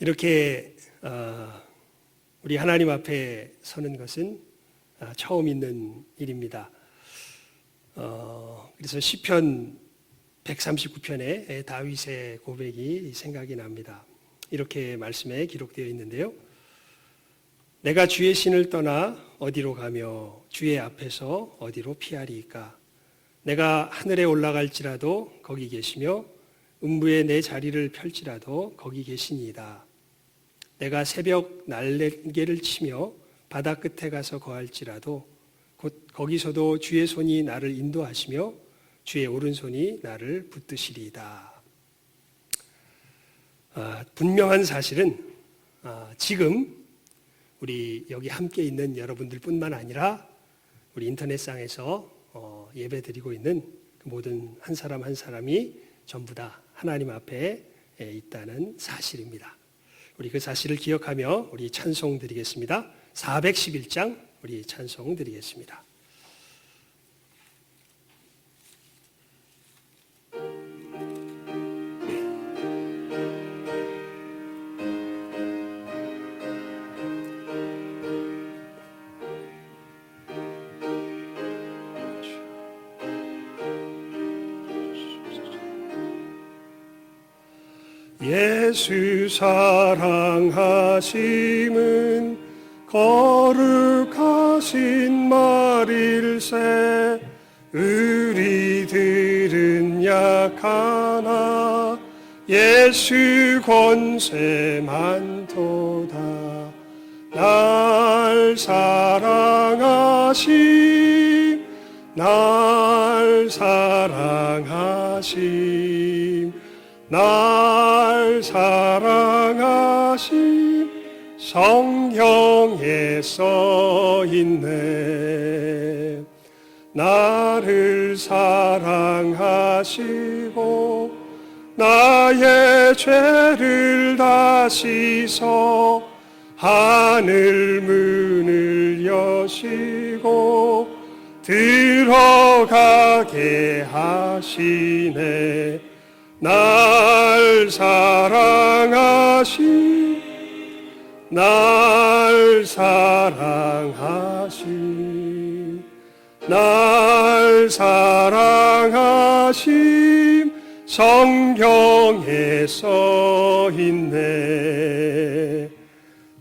이렇게 우리 하나님 앞에 서는 것은 처음 있는 일입니다. 그래서 시편 139편의 다윗의 고백이 생각이 납니다. 이렇게 말씀에 기록되어 있는데요. 내가 주의 신을 떠나 어디로 가며 주의 앞에서 어디로 피하리이까. 내가 하늘에 올라갈지라도 거기 계시며 음부에 내 자리를 펼지라도 거기 계시니이다. 내가 새벽 날개를 치며 바다 끝에 가서 거할지라도 곧 거기서도 주의 손이 나를 인도하시며 주의 오른손이 나를 붙드시리이다. 분명한 사실은 지금 우리 여기 함께 있는 여러분들 뿐만 아니라 우리 인터넷상에서 예배 드리고 있는 그 모든 한 사람 한 사람이 전부 다 하나님 앞에 있다는 사실입니다. 우리 그 사실을 기억하며 우리 찬송 드리겠습니다. 411장 우리 찬송 드리겠습니다. 예수 사랑하심은 거룩하신 말일세. 우리들은 약하나 예수 권세 많도다. 날 사랑하심, 날 사랑하심, 날 사랑하심. 성경에 써있네. 나를 사랑하시고 나의 죄를 다 씻어 하늘 문을 여시고 들어가게 하시네. 날 사랑하심, 날 사랑하심, 날 사랑하심. 성경에 써있네.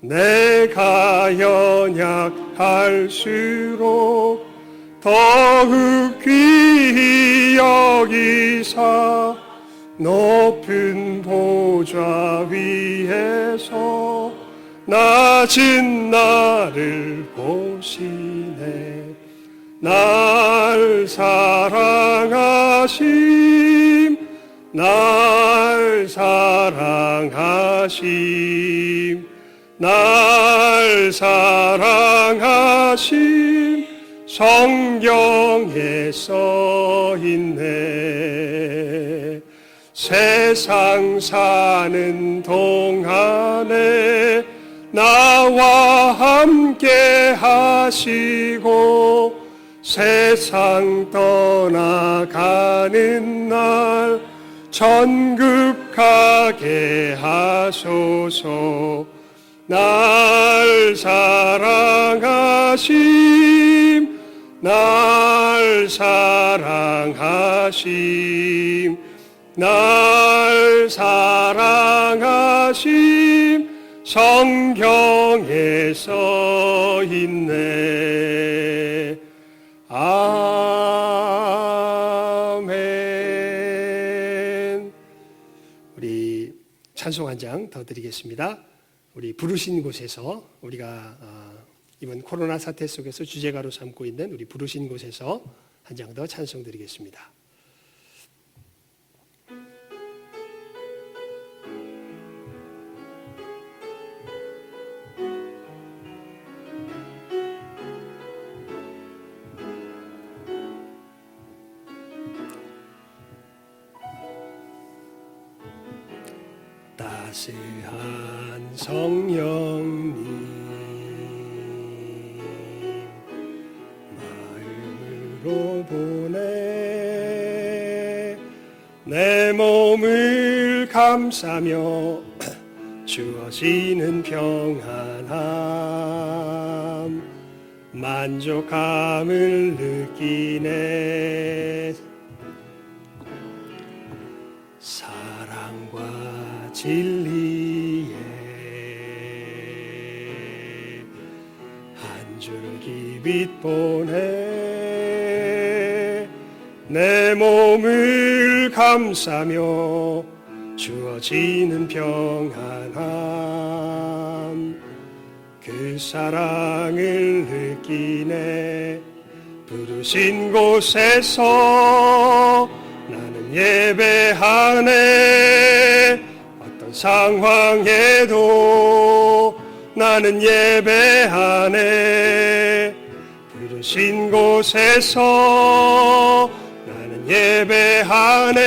내가 연약할수록 더욱 귀히 여기사 높은 보좌 위에서 낮은 나를 보시네. 날 사랑하심, 날 사랑하심, 날 사랑하심. 성경에 써있네. 세상 사는 동안에 나와 함께 하시고 세상 떠나가는 날 천국 가게 하소서. 날 사랑하심, 날 사랑하심, 날 사랑하심. 성경에 써있네. 아멘. 우리 찬송 한 장 더 드리겠습니다. 우리 부르신 곳에서 우리가 이번 코로나 사태 속에서 주제가로 삼고 있는 우리 부르신 곳에서 한 장 더 찬송 드리겠습니다. 따스한 성령님 마음으로 보내 내 몸을 감싸며 주어지는 평안함 만족함을 느끼네. 사랑과 진리에 한 줄기 빛 보내 내 몸을 감싸며 주어지는 평안함 그 사랑을 느끼네. 부르신 곳에서 나는 예배하네. 어떤 상황에도 나는 예배하네. 부르신 곳에서 나는 예배하네.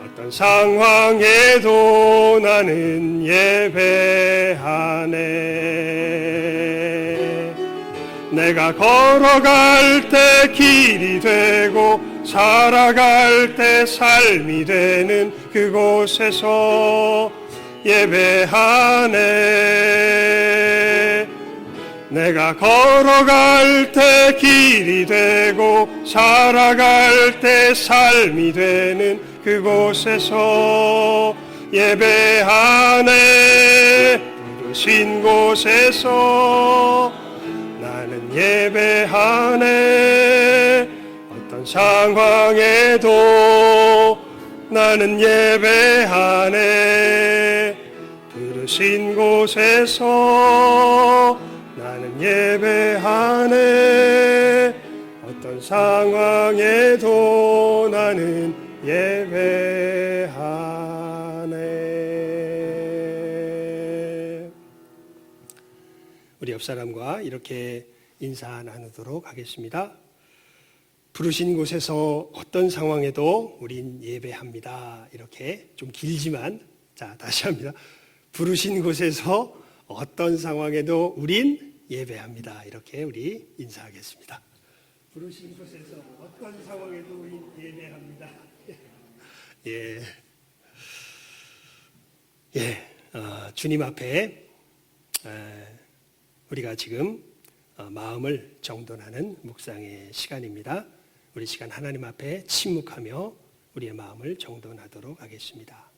어떤 상황에도 나는 예배하네. 내가 걸어갈 때 길이 되고 살아갈 때 삶이 되는 그곳에서 예배하네. 내가 걸어갈 때 길이 되고 살아갈 때 삶이 되는 그곳에서 예배하네. 부르신 곳에서 나는 예배하네. 어떤 상황에도 나는 예배하네. 부르신 곳에서 나는 예배하네. 어떤 상황에도 나는 예배하네. 우리 옆 사람과 이렇게 인사 나누도록 하겠습니다. 부르신 곳에서 어떤 상황에도 우린 예배합니다. 이렇게 좀 길지만 자 다시 합니다. 부르신 곳에서 어떤 상황에도 우린 예배합니다. 이렇게 우리 인사하겠습니다. 부르신 곳에서 어떤 상황에도 우린 예배합니다. 예, 주님 앞에 우리가 지금 마음을 정돈하는 묵상의 시간입니다. 우리 시간 하나님 앞에 침묵하며 우리의 마음을 정돈하도록 하겠습니다.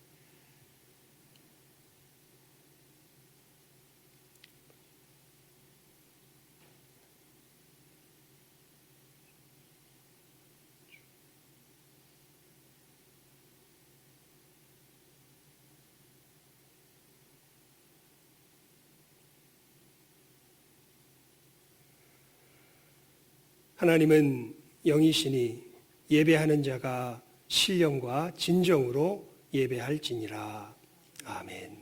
하나님은 영이시니 예배하는 자가 신령과 진정으로 예배할지니라. 아멘.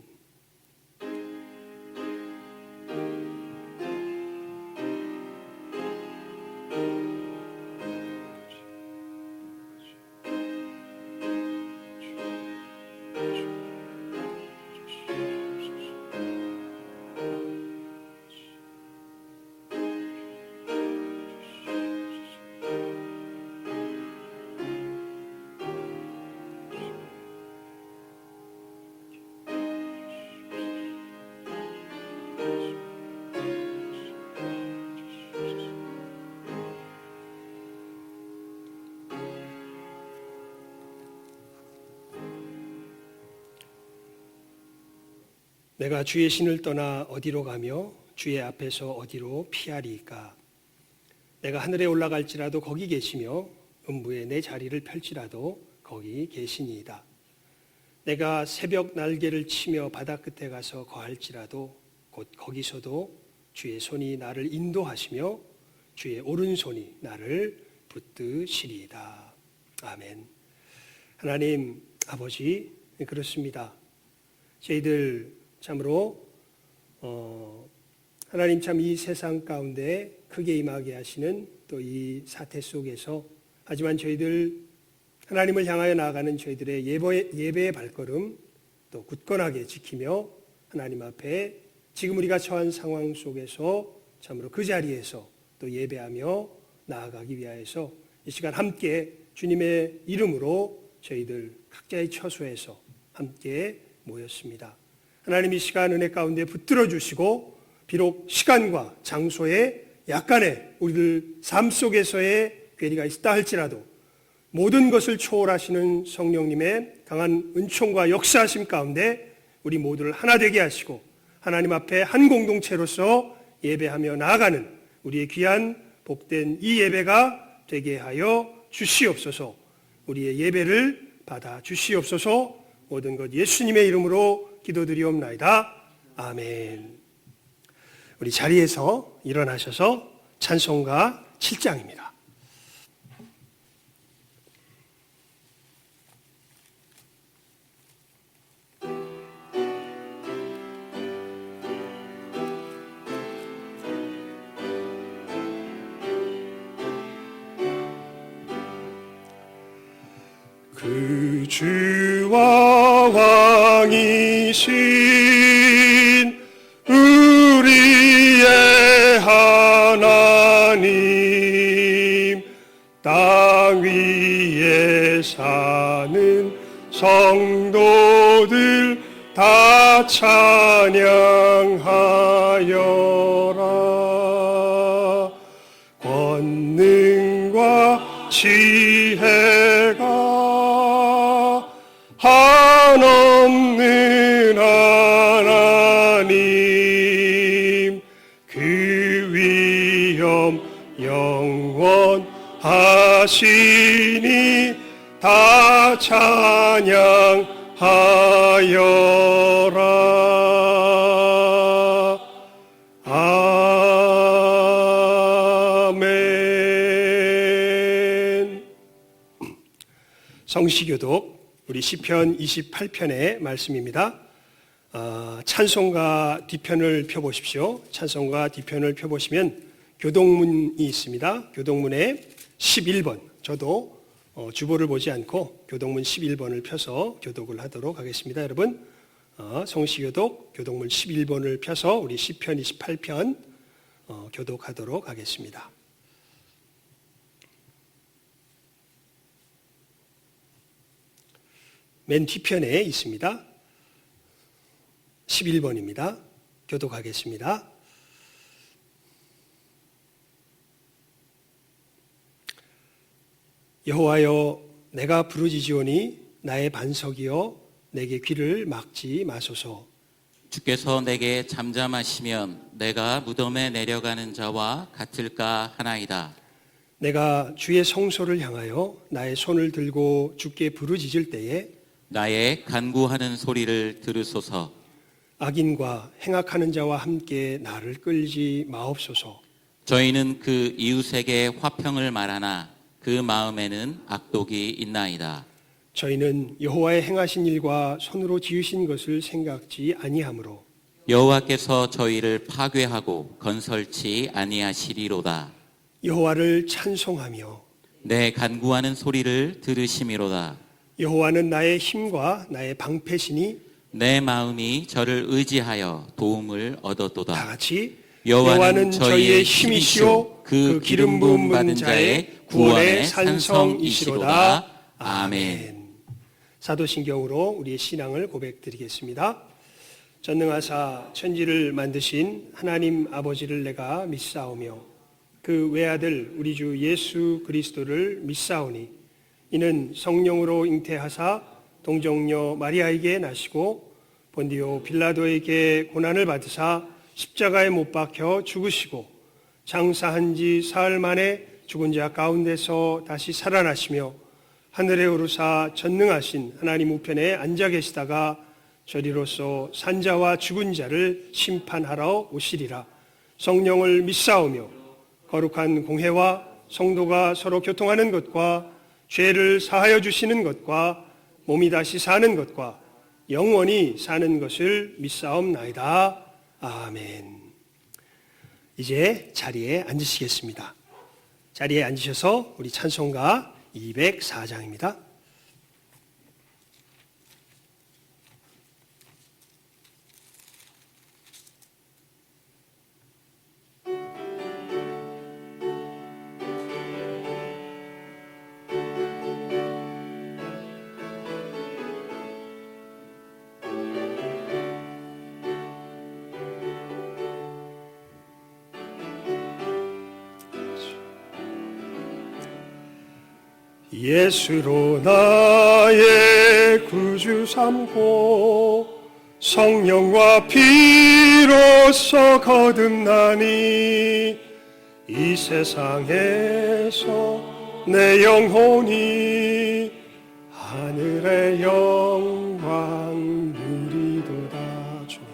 내가 주의 신을 떠나 어디로 가며 주의 앞에서 어디로 피하리이까. 내가 하늘에 올라갈지라도 거기 계시며 음부에 내 자리를 펼지라도 거기 계시니이다. 내가 새벽 날개를 치며 바다 끝에 가서 거할지라도 곧 거기서도 주의 손이 나를 인도하시며 주의 오른손이 나를 붙드시리이다. 아멘. 하나님 아버지, 그렇습니다. 저희들 참으로 하나님 참 이 세상 가운데 크게 임하게 하시는 또 이 사태 속에서 하지만 저희들 하나님을 향하여 나아가는 저희들의 예배의 발걸음 또 굳건하게 지키며 하나님 앞에 지금 우리가 처한 상황 속에서 참으로 그 자리에서 또 예배하며 나아가기 위하여서 이 시간 함께 주님의 이름으로 저희들 각자의 처소에서 함께 모였습니다. 하나님 이 시간 은혜 가운데 붙들어 주시고 비록 시간과 장소에 약간의 우리들 삶 속에서의 괴리가 있다 할지라도 모든 것을 초월하시는 성령님의 강한 은총과 역사하심 가운데 우리 모두를 하나 되게 하시고 하나님 앞에 한 공동체로서 예배하며 나아가는 우리의 귀한 복된 이 예배가 되게 하여 주시옵소서. 우리의 예배를 받아 주시옵소서. 모든 것 예수님의 이름으로 기도드리옵나이다. 아멘. 우리 자리에서 일어나셔서 찬송가 7장입니다. 그 주와 왕이신 우리의 하나님, 땅 위에 사는 성도들 다 찬양하여라. 권능과 지혜가 한없는 하나님, 그 위엄 영원하시니 다 찬양하여라. 아멘. 성시교독 우리 시편 28편의 말씀입니다. 찬송가 뒤편을 펴보십시오. 찬송가 뒤편을 펴보시면 교독문이 있습니다. 교독문에 11번, 저도 주보를 보지 않고 교독문 11번을 펴서 교독을 하도록 하겠습니다. 여러분, 성시교독 교독문 11번을 펴서 우리 시편 28편 교독하도록 하겠습니다. 맨 뒤편에 있습니다. 11번입니다. 교독하겠습니다. 여호와여, 내가 부르짖으오니 나의 반석이여, 내게 귀를 막지 마소서. 주께서 내게 잠잠하시면 내가 무덤에 내려가는 자와 같을까 하나이다. 내가 주의 성소를 향하여 나의 손을 들고 주께 부르짖을 때에 나의 간구하는 소리를 들으소서. 악인과 행악하는 자와 함께 나를 끌지 마옵소서. 저희는 그 이웃에게 화평을 말하나 그 마음에는 악독이 있나이다. 저희는 여호와의 행하신 일과 손으로 지으신 것을 생각지 아니하므로 여호와께서 저희를 파괴하고 건설치 아니하시리로다. 여호와를 찬송하며 내 간구하는 소리를 들으심이로다. 여호와는 나의 힘과 나의 방패시니 내 마음이 저를 의지하여 도움을 얻었도다. 다 같이 여호와는 저희의 힘이시오 그 기름 부음 받은 자의 구원의 산성이시로다. 아멘. 사도신경으로 우리의 신앙을 고백드리겠습니다. 전능하사 천지를 만드신 하나님 아버지를 내가 믿사오며 그 외아들 우리 주 예수 그리스도를 믿사오니 이는 성령으로 잉태하사 동정녀 마리아에게 나시고 본디오 빌라도에게 고난을 받으사 십자가에 못 박혀 죽으시고 장사한 지 사흘 만에 죽은 자 가운데서 다시 살아나시며 하늘에 오르사 전능하신 하나님 우편에 앉아 계시다가 저리로서 산자와 죽은 자를 심판하러 오시리라. 성령을 믿사오며 거룩한 공회와 성도가 서로 교통하는 것과 죄를 사하여 주시는 것과 몸이 다시 사는 것과 영원히 사는 것을 믿사옵나이다. 아멘. 이제 자리에 앉으시겠습니다. 자리에 앉으셔서 우리 찬송가 204장입니다. 예수로 나의 구주 삼고 성령과 피로써 거듭나니 이 세상에서 내 영혼이 하늘의 영광 누리도다. 주님,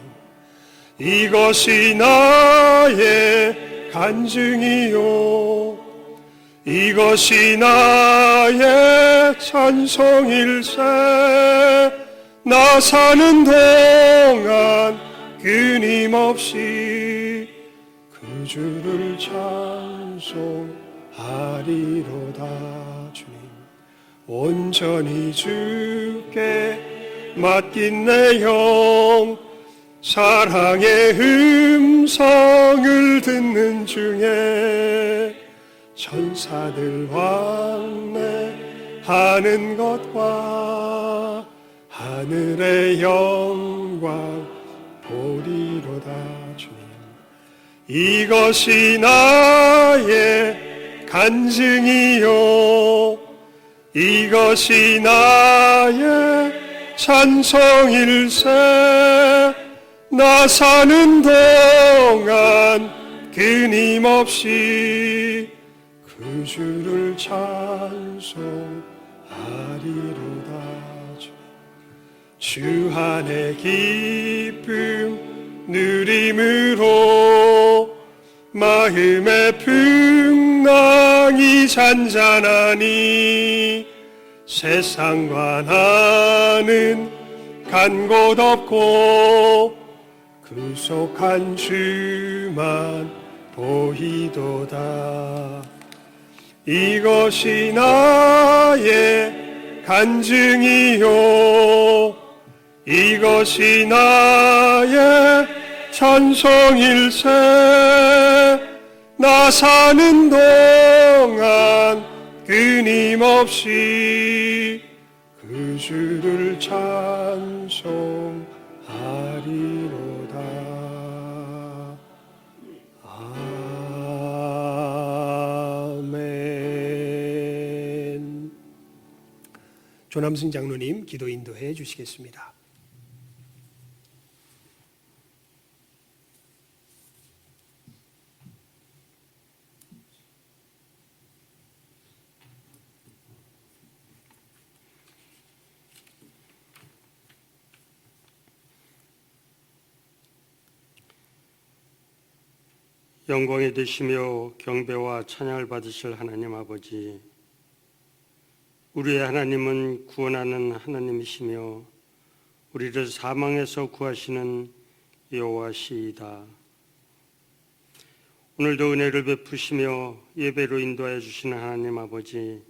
이것이 나의 간증이요 이것이 나의 찬송일세. 나 사는 동안 끊임없이 그 주를 찬송하리로다. 주님, 온전히 주께 맡긴 내 영 사랑의 음성을 듣는 중에 천사들 왕래하는 것과 하늘의 영광 보리로다. 주님, 이것이 나의 간증이요 이것이 나의 찬송일세. 나 사는 동안 끊임없이 그 주를 찬송하리로다. 주 안의 기쁨 누림으로 마음의 풍랑이 잔잔하니 세상과 나는 간 곳 없고 구속한 주만 보이도다. 이것이 나의 간증이요 이것이 나의 찬송일세. 나 사는 동안 끊임없이 그 주를 찬송하리로다. 아멘. 조남승 장로님 기도 인도해 주시겠습니다. 영광이 되시며 경배와 찬양을 받으실 하나님 아버지, 우리의 하나님은 구원하는 하나님이시며 우리를 사망에서 구하시는 여호와시이다. 오늘도 은혜를 베푸시며 예배로 인도하여 주시는 하나님 아버지,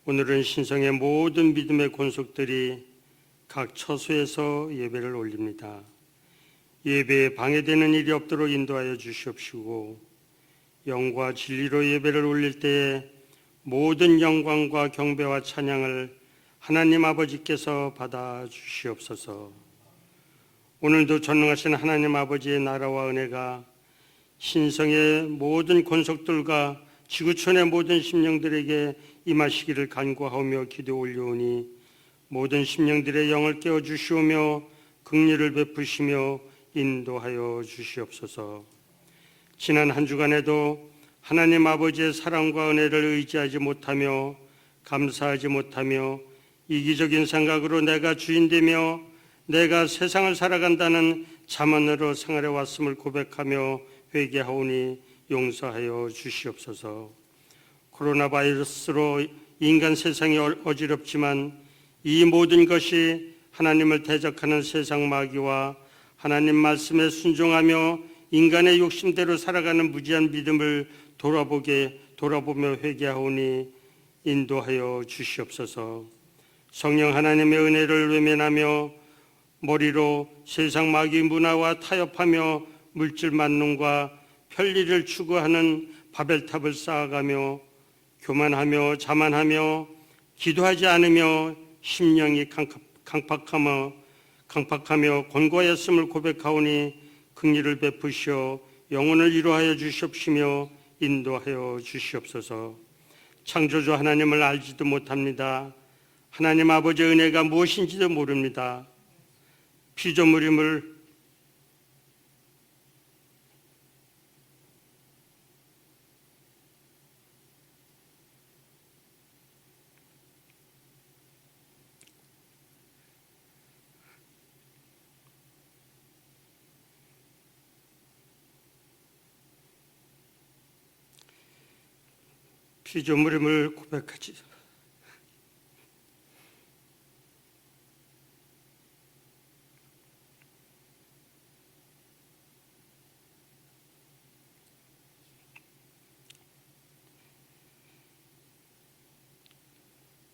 오늘은 신성의 모든 믿음의 권속들이 각 처소에서 예배를 올립니다. 예배에 방해되는 일이 없도록 인도하여 주시옵시고, 영과 진리로 예배를 올릴 때에 모든 영광과 경배와 찬양을 하나님 아버지께서 받아 주시옵소서. 오늘도 전능하신 하나님 아버지의 나라와 은혜가 신성의 모든 권속들과 지구촌의 모든 심령들에게 임하시기를 간구하며 기도 올려오니, 모든 심령들의 영을 깨워 주시오며 긍휼을 베푸시며 인도하여 주시옵소서. 지난 한 주간에도 하나님 아버지의 사랑과 은혜를 의지하지 못하며 감사하지 못하며 이기적인 생각으로 내가 주인되며 내가 세상을 살아간다는 자만으로 생활해 왔음을 고백하며 회개하오니 용서하여 주시옵소서. 코로나 바이러스로 인간 세상이 어지럽지만 이 모든 것이 하나님을 대적하는 세상 마귀와 하나님 말씀에 순종하며 인간의 욕심대로 살아가는 무지한 믿음을 돌아보며 회개하오니 인도하여 주시옵소서. 성령 하나님의 은혜를 외면하며 머리로 세상 마귀 문화와 타협하며 물질 만능과 편리를 추구하는 바벨탑을 쌓아가며 교만하며 자만하며 기도하지 않으며 심령이 강팍하며 권고하였음을 고백하오니 긍휼을 베푸시어 영혼을 위로하여 주시옵시며 인도하여 주시옵소서. 창조주 하나님을 알지도 못합니다. 하나님 아버지의 은혜가 무엇인지도 모릅니다. 피조물임을 고백하지.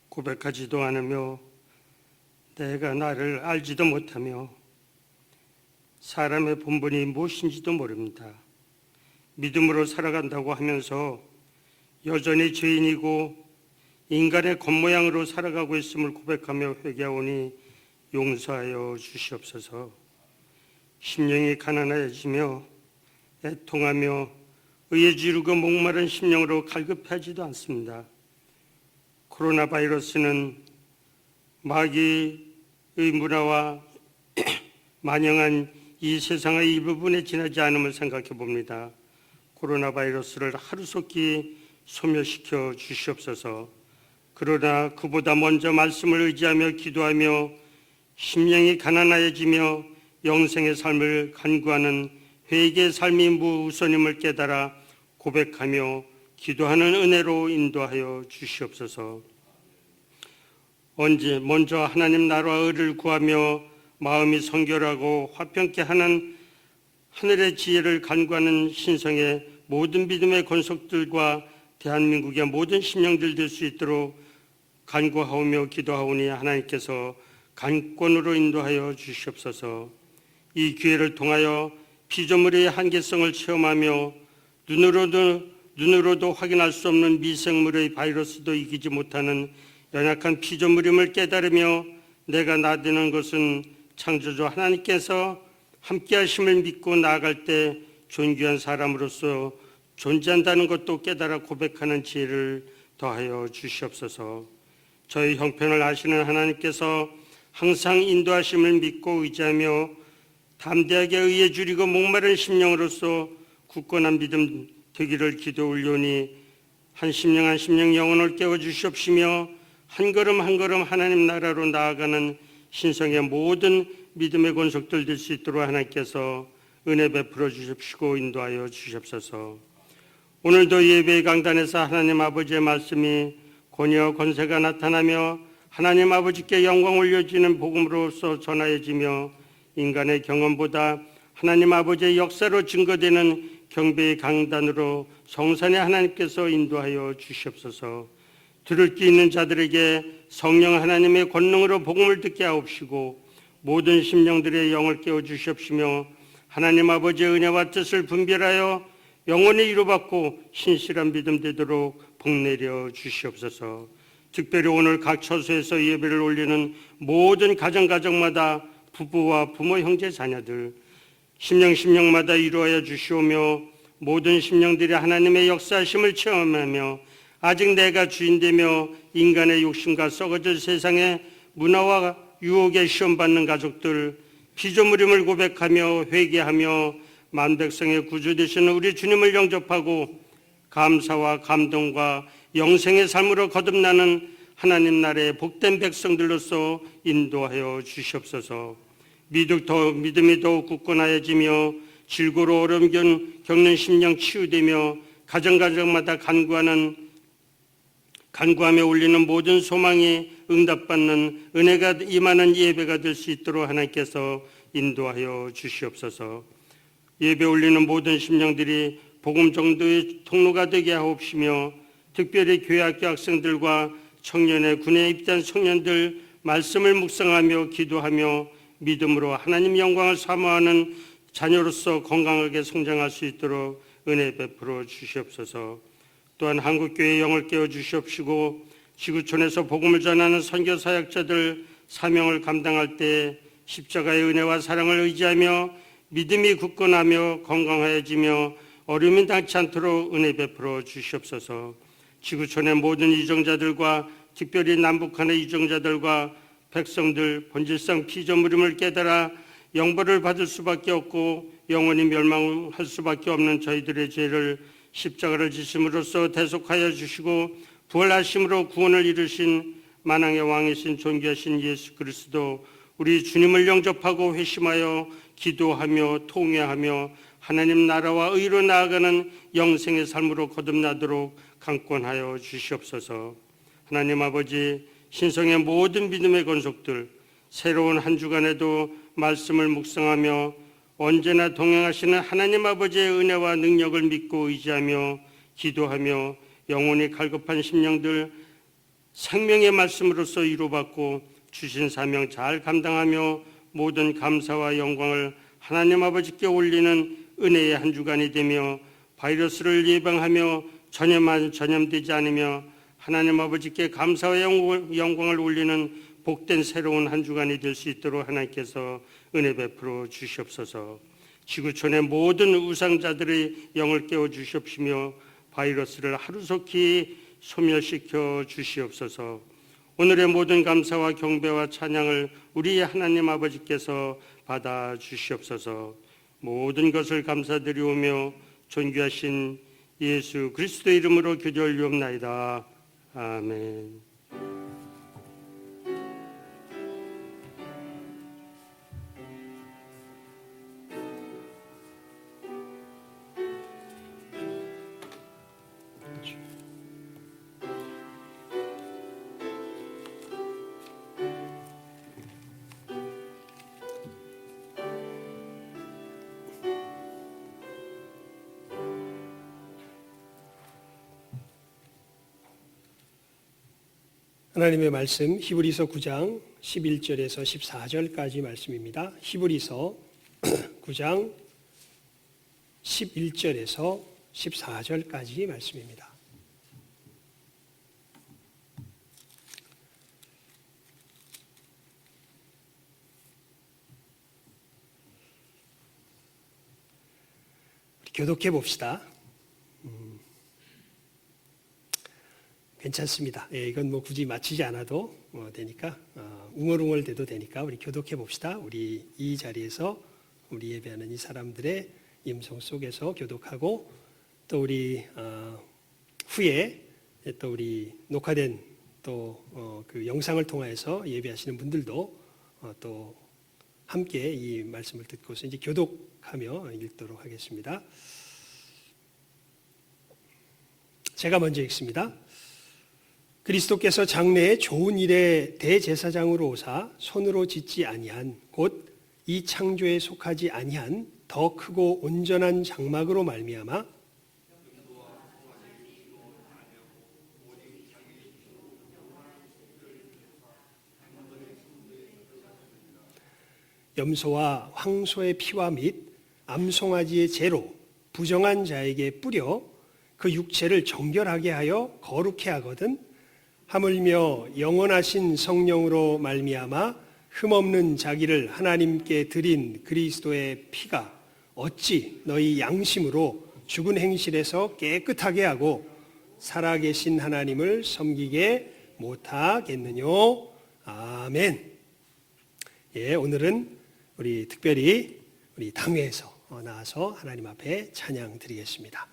고백하지도 않으며 내가 나를 알지도 못하며 사람의 본분이 무엇인지도 모릅니다. 믿음으로 살아간다고 하면서 여전히 죄인이고 인간의 겉모양으로 살아가고 있음을 고백하며 회개하오니 용서하여 주시옵소서. 심령이 가난해지며 애통하며 의에 지르고 목마른 심령으로 갈급하지도 않습니다. 코로나 바이러스는 마귀의 문화와 만영한 이 세상의 일부분에 지나지 않음을 생각해 봅니다. 코로나 바이러스를 하루속히 소멸시켜 주시옵소서. 그러나 그보다 먼저 말씀을 의지하며 기도하며 심령이 가난해지며 영생의 삶을 간구하는 회개의 삶이 무우선임을 깨달아 고백하며 기도하는 은혜로 인도하여 주시옵소서. 언제 먼저 하나님 나라와 의를 구하며 마음이 성결하고 화평케 하는 하늘의 지혜를 간구하는 신성의 모든 믿음의 권속들과 대한민국의 모든 심령들 될 수 있도록 간구하오며 기도하오니 하나님께서 간권으로 인도하여 주시옵소서. 이 기회를 통하여 피조물의 한계성을 체험하며 눈으로도 확인할 수 없는 미생물의 바이러스도 이기지 못하는 연약한 피조물임을 깨달으며 내가 나대는 것은 창조주 하나님께서 함께하심을 믿고 나아갈 때 존귀한 사람으로서 존재한다는 것도 깨달아 고백하는 지혜를 더하여 주시옵소서. 저희 형편을 아시는 하나님께서 항상 인도하심을 믿고 의지하며 담대하게 의에 줄이고 목마른 심령으로서 굳건한 믿음 되기를 기도 올려오니 한 심령 한 심령 영혼을 깨워주시옵시며 한 걸음 한 걸음 하나님 나라로 나아가는 신성의 모든 믿음의 권속들 될 수 있도록 하나님께서 은혜 베풀어 주십시고 인도하여 주시옵소서. 오늘도 예배의 강단에서 하나님 아버지의 말씀이 권위와 권세가 나타나며 하나님 아버지께 영광 올려지는 복음으로서 전하여지며 인간의 경험보다 하나님 아버지의 역사로 증거되는 경배의 강단으로 성산의 하나님께서 인도하여 주시옵소서. 들을 귀 있는 자들에게 성령 하나님의 권능으로 복음을 듣게 하옵시고 모든 심령들의 영을 깨워 주시옵시며 하나님 아버지의 은혜와 뜻을 분별하여 영원히 이루받고 신실한 믿음 되도록 복내려 주시옵소서. 특별히 오늘 각 처소에서 예배를 올리는 모든 가정마다 부부와 부모 형제 자녀들 심령마다 이루어야 주시오며 모든 심령들이 하나님의 역사하심을 체험하며 아직 내가 주인되며 인간의 욕심과 썩어질 세상의 문화와 유혹에 시험받는 가족들 피조물임을 고백하며 회개하며 만백성의 구주 되시는 우리 주님을 영접하고 감사와 감동과 영생의 삶으로 거듭나는 하나님 나라의 복된 백성들로서 인도하여 주시옵소서. 믿음이 더욱 굳건하여지며 질고로 어려움 겪는 심령 치유되며 가정마다 간구하며 올리는 모든 소망이 응답받는 은혜가 임하는 예배가 될 수 있도록 하나님께서 인도하여 주시옵소서. 예배 올리는 모든 심령들이 복음 정도의 통로가 되게 하옵시며 특별히 교회학교 학생들과 청년의 군에 입대한 청년들 말씀을 묵상하며 기도하며 믿음으로 하나님 영광을 사모하는 자녀로서 건강하게 성장할 수 있도록 은혜 베풀어 주시옵소서. 또한 한국교회의 영을 깨워 주시옵시고 지구촌에서 복음을 전하는 선교 사역자들 사명을 감당할 때 십자가의 은혜와 사랑을 의지하며 믿음이 굳건하며 건강해지며 어려움이 닿지 않도록 은혜 베풀어 주시옵소서. 지구촌의 모든 이정자들과 특별히 남북한의 이정자들과 백성들 본질상 피조물임을 깨달아 영벌을 받을 수밖에 없고 영원히 멸망할 수밖에 없는 저희들의 죄를 십자가를 지심으로써 대속하여 주시고 부활하심으로 구원을 이루신 만왕의 왕이신 존귀하신 예수 그리스도 우리 주님을 영접하고 회심하여 기도하며 통회하며 하나님 나라와 의로 나아가는 영생의 삶으로 거듭나도록 강권하여 주시옵소서. 하나님 아버지, 신성의 모든 믿음의 권속들 새로운 한 주간에도 말씀을 묵상하며 언제나 동행하시는 하나님 아버지의 은혜와 능력을 믿고 의지하며 기도하며 영혼이 갈급한 심령들 생명의 말씀으로서 위로받고 주신 사명 잘 감당하며 모든 감사와 영광을 하나님 아버지께 올리는 은혜의 한 주간이 되며 바이러스를 예방하며 전염되지 않으며 하나님 아버지께 감사와 영광을 올리는 복된 새로운 한 주간이 될 수 있도록 하나님께서 은혜 베풀어 주시옵소서. 지구촌의 모든 우상자들의 영을 깨워 주시옵시며 바이러스를 하루속히 소멸시켜 주시옵소서. 오늘의 모든 감사와 경배와 찬양을 우리 하나님 아버지께서 받아 주시옵소서. 모든 것을 감사드리오며 존귀하신 예수 그리스도 이름으로 기도 올리옵나이다. 아멘. 하나님의 말씀 히브리서 9장 11절에서 14절까지 말씀입니다. 히브리서 9장 11절에서 14절까지 말씀입니다. 우리 교독해 봅시다. 괜찮습니다. 예, 이건 뭐 굳이 마치지 않아도 되니까 웅얼웅얼 대도 되니까 우리 교독해 봅시다. 우리 이 자리에서 우리 예배하는 이 사람들의 임성 속에서 교독하고 또 우리 후에 또 우리 녹화된 또 그 영상을 통해서 예배하시는 분들도 또 함께 이 말씀을 듣고서 이제 교독하며 읽도록 하겠습니다. 제가 먼저 읽습니다. 그리스도께서 장래에 좋은 일의 대제사장으로 오사 손으로 짓지 아니한 곧 이 창조에 속하지 아니한 더 크고 온전한 장막으로 말미암아 염소와 황소의 피와 및 암송아지의 재로 부정한 자에게 뿌려 그 육체를 정결하게 하여 거룩해 하거든 하물며 영원하신 성령으로 말미암아 흠없는 자기를 하나님께 드린 그리스도의 피가 어찌 너희 양심으로 죽은 행실에서 깨끗하게 하고 살아계신 하나님을 섬기게 못하겠느뇨. 아멘. 예, 오늘은 우리 특별히 우리 당회에서 나와서 하나님 앞에 찬양 드리겠습니다.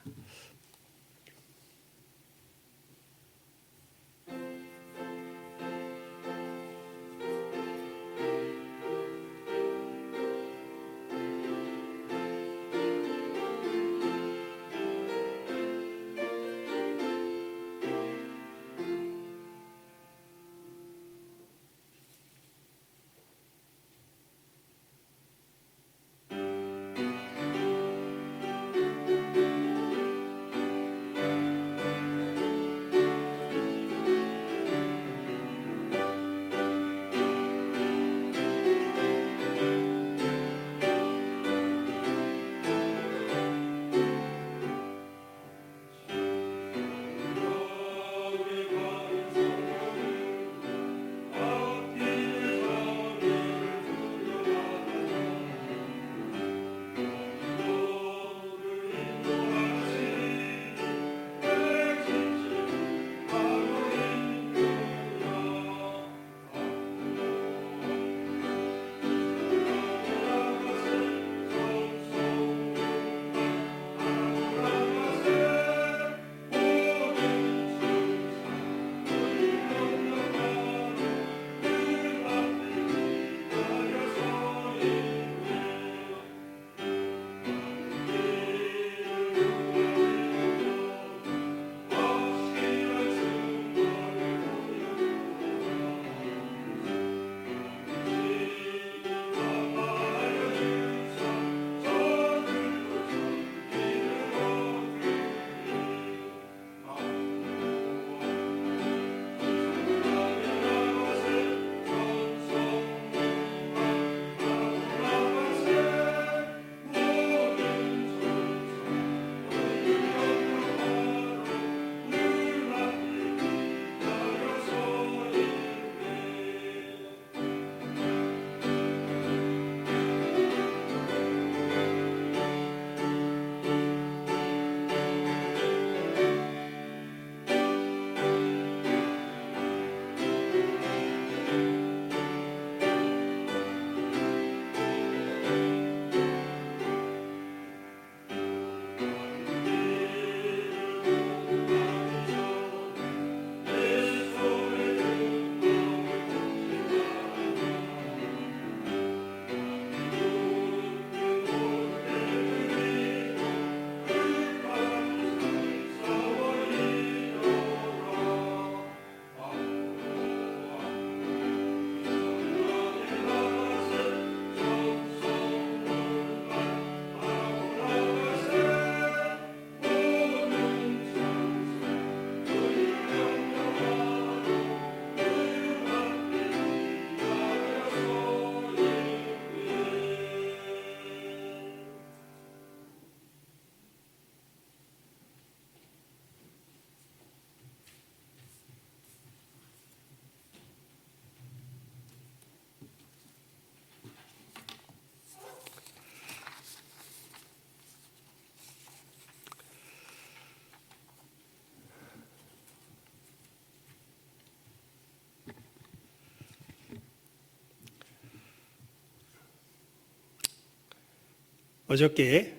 어저께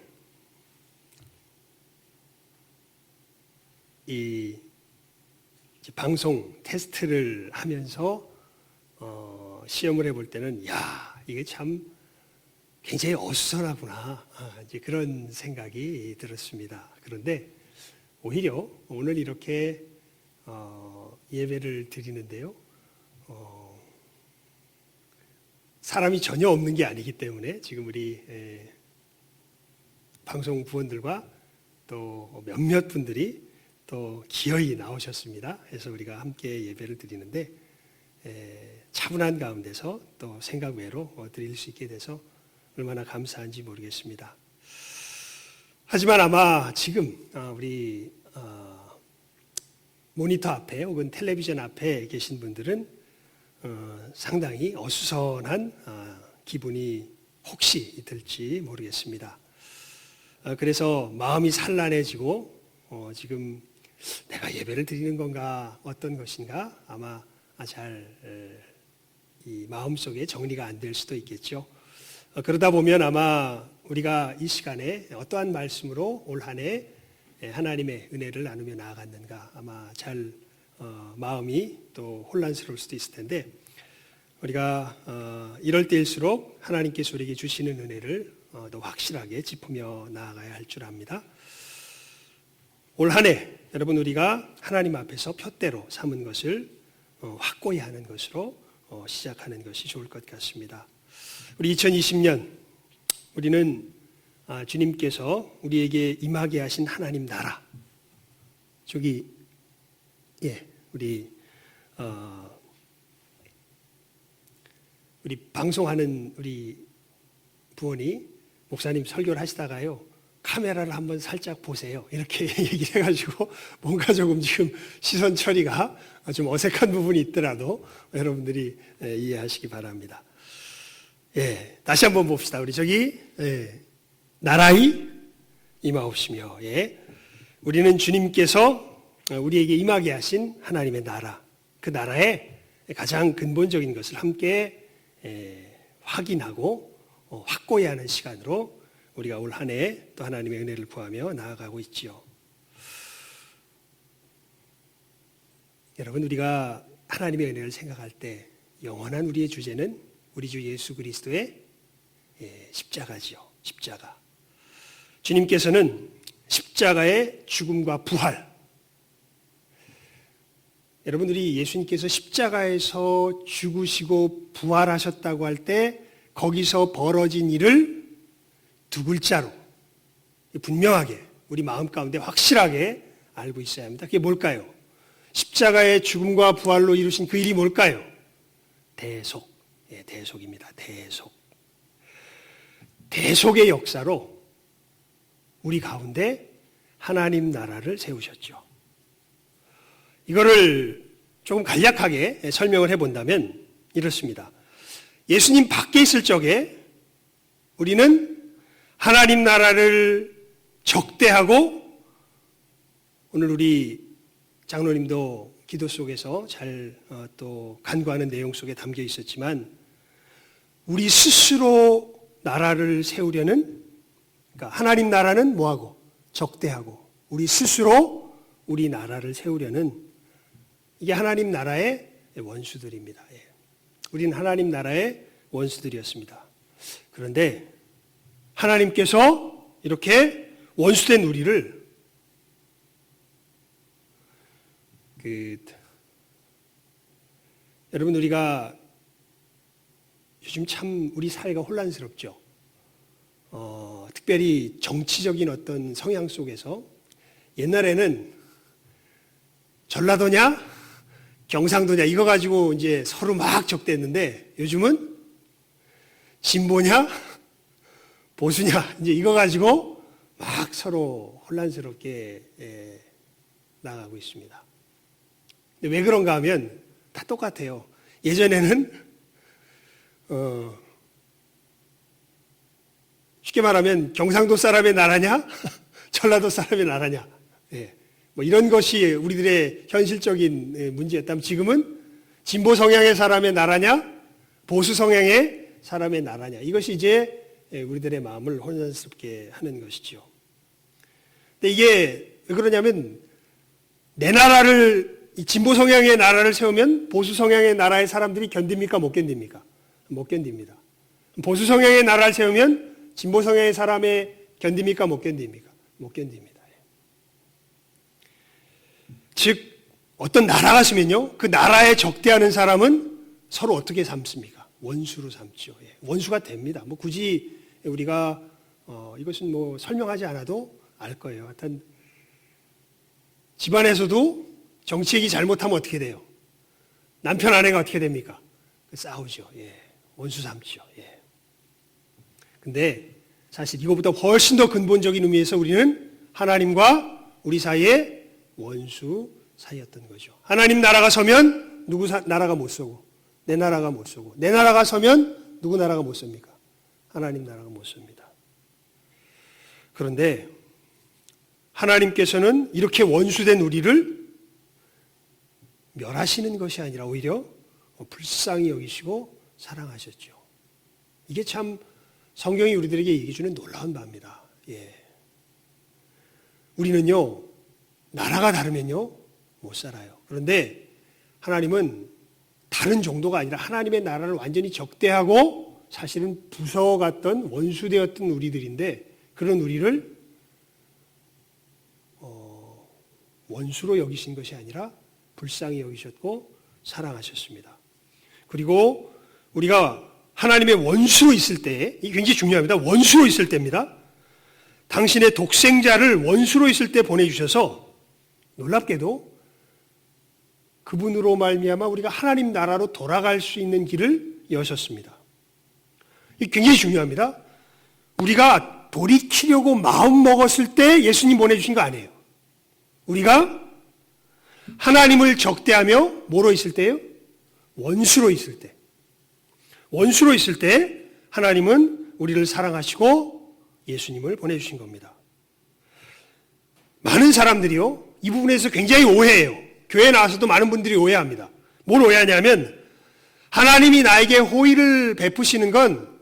이 방송 테스트를 하면서 시험을 해볼 때는 이게 참 굉장히 어수선하구나 이제 그런 생각이 들었습니다. 그런데 오히려 오늘 이렇게 예배를 드리는데요, 사람이 전혀 없는 게 아니기 때문에 지금 우리 방송 부원들과 또 몇몇 분들이 또 기어이 나오셨습니다. 그래서 우리가 함께 예배를 드리는데 차분한 가운데서 또 생각 외로 드릴 수 있게 돼서 얼마나 감사한지 모르겠습니다. 하지만 아마 지금 우리 모니터 앞에 혹은 텔레비전 앞에 계신 분들은 상당히 어수선한 기분이 혹시 들지 모르겠습니다. 그래서 마음이 산란해지고 지금 내가 예배를 드리는 건가 어떤 것인가 아마 잘 이 마음속에 정리가 안 될 수도 있겠죠. 그러다 보면 아마 우리가 이 시간에 어떠한 말씀으로 올 한 해 하나님의 은혜를 나누며 나아갔는가 아마 잘 마음이 또 혼란스러울 수도 있을 텐데 우리가 이럴 때일수록 하나님께서 우리에게 주시는 은혜를 더 확실하게 짚으며 나아가야 할 줄 압니다. 올 한 해 여러분 우리가 하나님 앞에서 표대로 삼은 것을 확고히 하는 것으로 시작하는 것이 좋을 것 같습니다. 우리 2020년 우리는 주님께서 우리에게 임하게 하신 하나님 나라 우리 방송하는 우리 부원이 목사님 설교를 하시다가요 카메라를 한번 살짝 보세요 이렇게 얘기를 해가지고 뭔가 조금 지금 시선 처리가 좀 어색한 부분이 있더라도 여러분들이 이해하시기 바랍니다. 다시 한번 봅시다. 우리 저기 나라의 임하옵시며 우리는 주님께서 우리에게 임하게 하신 하나님의 나라 그 나라의 가장 근본적인 것을 함께 확인하고 확고히 하는 시간으로 우리가 올 한 해 또 하나님의 은혜를 구하며 나아가고 있지요. 여러분 우리가 하나님의 은혜를 생각할 때 영원한 우리의 주제는 우리 주 예수 그리스도의 십자가지요. 십자가. 주님께서는 십자가의 죽음과 부활. 여러분 우리 예수님께서 십자가에서 죽으시고 부활하셨다고 할 때 거기서 벌어진 일을 두 글자로 분명하게 우리 마음 가운데 확실하게 알고 있어야 합니다. 그게 뭘까요? 십자가의 죽음과 부활로 이루신 그 일이 뭘까요? 대속. 대속입니다. 대속. 대속의 역사로 우리 가운데 하나님 나라를 세우셨죠. 이거를 조금 간략하게 설명을 해본다면 이렇습니다. 예수님 밖에 있을 적에 우리는 하나님 나라를 적대하고 오늘 우리 장로님도 기도 속에서 잘 또 간구하는 내용 속에 담겨 있었지만 우리 스스로 나라를 세우려는 그러니까 하나님 나라는 뭐하고 적대하고 우리 스스로 우리 나라를 세우려는 이게 하나님 나라의 원수들입니다. 우리는 하나님 나라의 원수들이었습니다. 그런데 하나님께서 이렇게 원수된 우리를 여러분 우리가 요즘 참 우리 사회가 혼란스럽죠. 특별히 정치적인 어떤 성향 속에서 옛날에는 전라도냐 경상도냐 이거 가지고 이제 서로 막 적대했는데 요즘은 진보냐 보수냐 이제 이거 가지고 막 서로 혼란스럽게 나가고 있습니다. 근데 왜 그런가 하면 다 똑같아요. 예전에는 쉽게 말하면 경상도 사람의 나라냐 전라도 사람의 나라냐 뭐 이런 것이 우리들의 현실적인 문제였다면 지금은 진보 성향의 사람의 나라냐 보수 성향의 사람의 나라냐 이것이 이제 우리들의 마음을 혼란스럽게 하는 것이죠. 근데 이게 왜 그러냐면 내 나라를 이 진보 성향의 나라를 세우면 보수 성향의 나라의 사람들이 견딥니까? 못 견딥니까? 못 견딥니다. 보수 성향의 나라를 세우면 진보 성향의 사람의 견딥니까? 못 견딥니까? 못 견딥니다. 즉 어떤 나라가 있으면요, 그 나라에 적대하는 사람은 서로 어떻게 삼습니까? 원수로 삼죠. 원수가 됩니다. 뭐 굳이 우리가 이것은 뭐 설명하지 않아도 알 거예요. 하여튼 집안에서도 정치 얘기 잘못하면 어떻게 돼요? 남편 아내가 어떻게 됩니까? 싸우죠. 원수 삼죠. 근데 사실 이거보다 훨씬 더 근본적인 의미에서 우리는 하나님과 우리 사이에 원수 사이였던 거죠. 하나님 나라가 서면 누구 나라가 못 서고 내 나라가 못 서고 내 나라가 서면 누구 나라가 못 섭니까? 하나님 나라가 못 섭니다. 그런데 하나님께서는 이렇게 원수된 우리를 멸하시는 것이 아니라 오히려 불쌍히 여기시고 사랑하셨죠. 이게 참 성경이 우리들에게 얘기해 주는 놀라운 바입니다. 우리는요, 나라가 다르면요, 못 살아요. 그런데 하나님은 다른 정도가 아니라 하나님의 나라를 완전히 적대하고 사실은 부서갔던 원수되었던 우리들인데 그런 우리를 원수로 여기신 것이 아니라 불쌍히 여기셨고 사랑하셨습니다. 그리고 우리가 하나님의 원수로 있을 때, 이게 굉장히 중요합니다. 원수로 있을 때입니다. 당신의 독생자를 원수로 있을 때 보내주셔서 놀랍게도 그분으로 말미암아 우리가 하나님 나라로 돌아갈 수 있는 길을 여셨습니다. 이게 굉장히 중요합니다. 우리가 돌이키려고 마음 먹었을 때 예수님 보내주신 거 아니에요. 우리가 하나님을 적대하며 뭐로 있을 때요? 원수로 있을 때. 원수로 있을 때 하나님은 우리를 사랑하시고 예수님을 보내주신 겁니다. 많은 사람들이요, 이 부분에서 굉장히 오해해요. 교회에 나와서도 많은 분들이 오해합니다. 뭘 오해하냐면 하나님이 나에게 호의를 베푸시는 건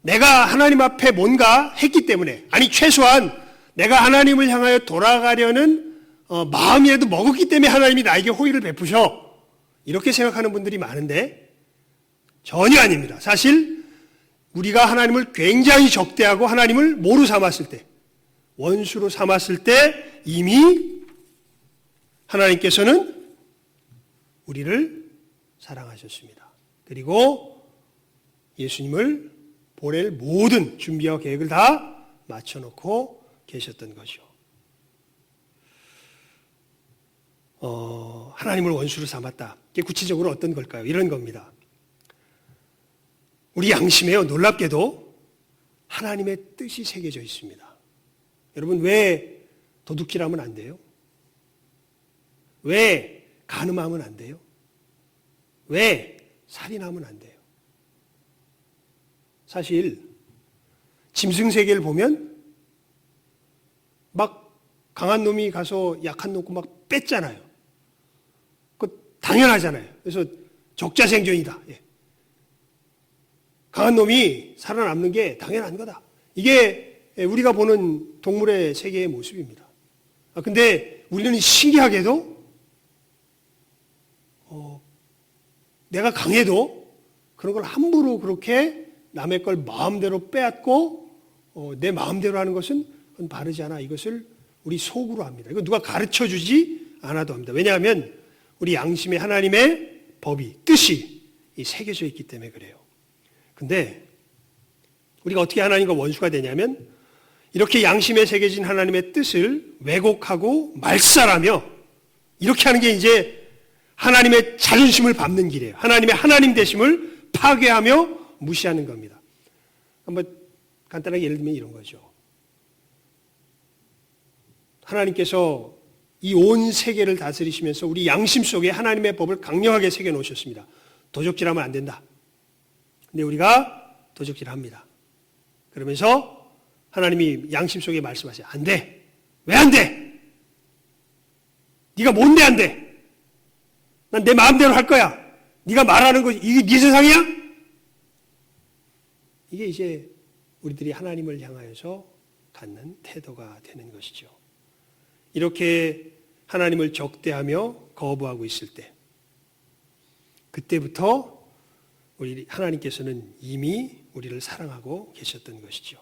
내가 하나님 앞에 뭔가 했기 때문에, 아니 최소한 내가 하나님을 향하여 돌아가려는 마음이라도 먹었기 때문에 하나님이 나에게 호의를 베푸셔. 이렇게 생각하는 분들이 많은데 전혀 아닙니다. 사실 우리가 하나님을 굉장히 적대하고 하나님을 뭐로 삼았을 때, 원수로 삼았을 때 이미 하나님께서는 우리를 사랑하셨습니다. 그리고 예수님을 보낼 모든 준비와 계획을 다 맞춰놓고 계셨던 거죠. 하나님을 원수로 삼았다. 이게 구체적으로 어떤 걸까요? 이런 겁니다. 우리 양심에요, 놀랍게도 하나님의 뜻이 새겨져 있습니다. 여러분, 왜 도둑질하면 안 돼요? 왜 간음하면 안 돼요? 왜 살인하면 안 돼요? 사실 짐승세계를 보면 막 강한 놈이 가서 약한 놈 막 뺐잖아요. 그 당연하잖아요. 그래서 적자생존이다. 강한 놈이 살아남는 게 당연한 거다. 이게 우리가 보는 동물의 세계의 모습입니다. 근데 우리는 신기하게도 내가 강해도 그런 걸 함부로 그렇게 남의 걸 마음대로 빼앗고 내 마음대로 하는 것은 그건 바르지 않아. 이것을 우리 속으로 합니다. 이거 누가 가르쳐주지 않아도 합니다. 왜냐하면 우리 양심에 하나님의 법이, 뜻이 새겨져 있기 때문에 그래요. 근데 우리가 어떻게 하나님과 원수가 되냐면 이렇게 양심에 새겨진 하나님의 뜻을 왜곡하고 말살하며 이렇게 하는 게 이제 하나님의 자존심을 밟는 길이에요. 하나님의 하나님 되심을 파괴하며 무시하는 겁니다. 한번 간단하게 예를 들면 이런 거죠. 하나님께서 이 온 세계를 다스리시면서 우리 양심 속에 하나님의 법을 강력하게 새겨 놓으셨습니다. 도적질하면 안 된다. 근데 우리가 도적질합니다. 그러면서 하나님이 양심 속에 말씀하세요. 안 돼. 왜 안 돼? 네가 뭔데 안 돼? 난 내 마음대로 할 거야. 네가 말하는 거 이게 네 세상이야? 이게 이제 우리들이 하나님을 향하여서 갖는 태도가 되는 것이죠. 이렇게 하나님을 적대하며 거부하고 있을 때, 그때부터 우리 하나님께서는 이미 우리를 사랑하고 계셨던 것이죠.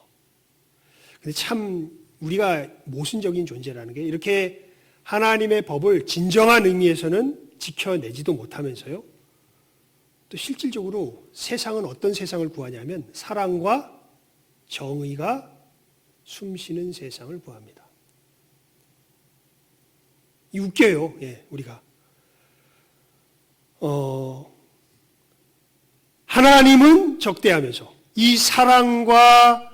근데 참 우리가 모순적인 존재라는 게 이렇게 하나님의 법을 진정한 의미에서는 지켜내지도 못하면서요. 또 실질적으로 세상은 어떤 세상을 구하냐면 사랑과 정의가 숨쉬는 세상을 구합니다. 이 웃겨요. 우리가. 하나님은 적대하면서 이 사랑과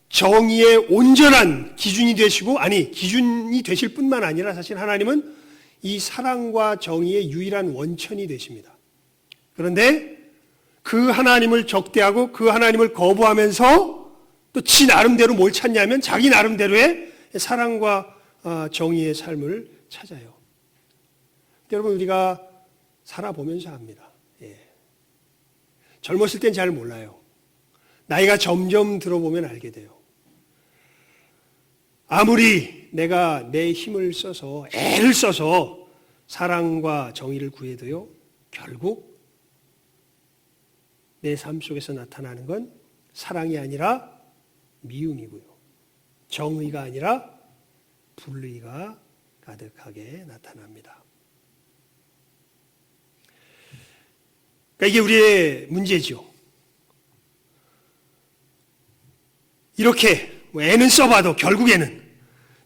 정의의 온전한 기준이 되시고, 기준이 되실 뿐만 아니라 사실 하나님은 이 사랑과 정의의 유일한 원천이 되십니다. 그런데 그 하나님을 적대하고 그 하나님을 거부하면서 또 지 나름대로 뭘 찾냐면 자기 나름대로의 사랑과 정의의 삶을 찾아요. 여러분, 우리가 살아보면서 압니다. 젊었을 땐 잘 몰라요. 나이가 점점 들어보면 알게 돼요. 아무리 내가 내 힘을 써서, 애를 써서 사랑과 정의를 구해도요, 결국 내 삶 속에서 나타나는 건 사랑이 아니라 미움이고요. 정의가 아니라 불의가 가득하게 나타납니다. 그러니까 이게 우리의 문제죠. 이렇게 애는 써봐도 결국에는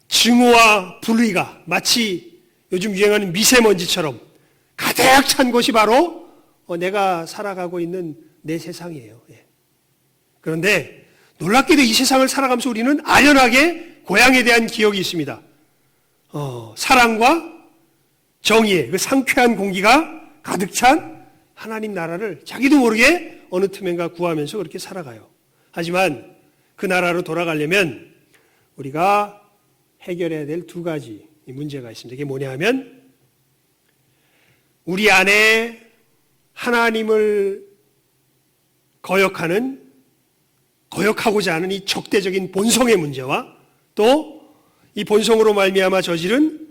증오와 불의가 마치 요즘 유행하는 미세먼지처럼 가득 찬 곳이 바로 내가 살아가고 있는 내 세상이에요. 그런데 놀랍게도 이 세상을 살아가면서 우리는 아련하게 고향에 대한 기억이 있습니다. 사랑과 정의의 그 상쾌한 공기가 가득 찬 하나님 나라를 자기도 모르게 어느 틈엔가 구하면서 그렇게 살아가요. 하지만 그 나라로 돌아가려면 우리가 해결해야 될 두 가지 문제가 있습니다. 이게 뭐냐 하면 우리 안에 하나님을 거역하고자 하는 이 적대적인 본성의 문제와 또 이 본성으로 말미암아 저지른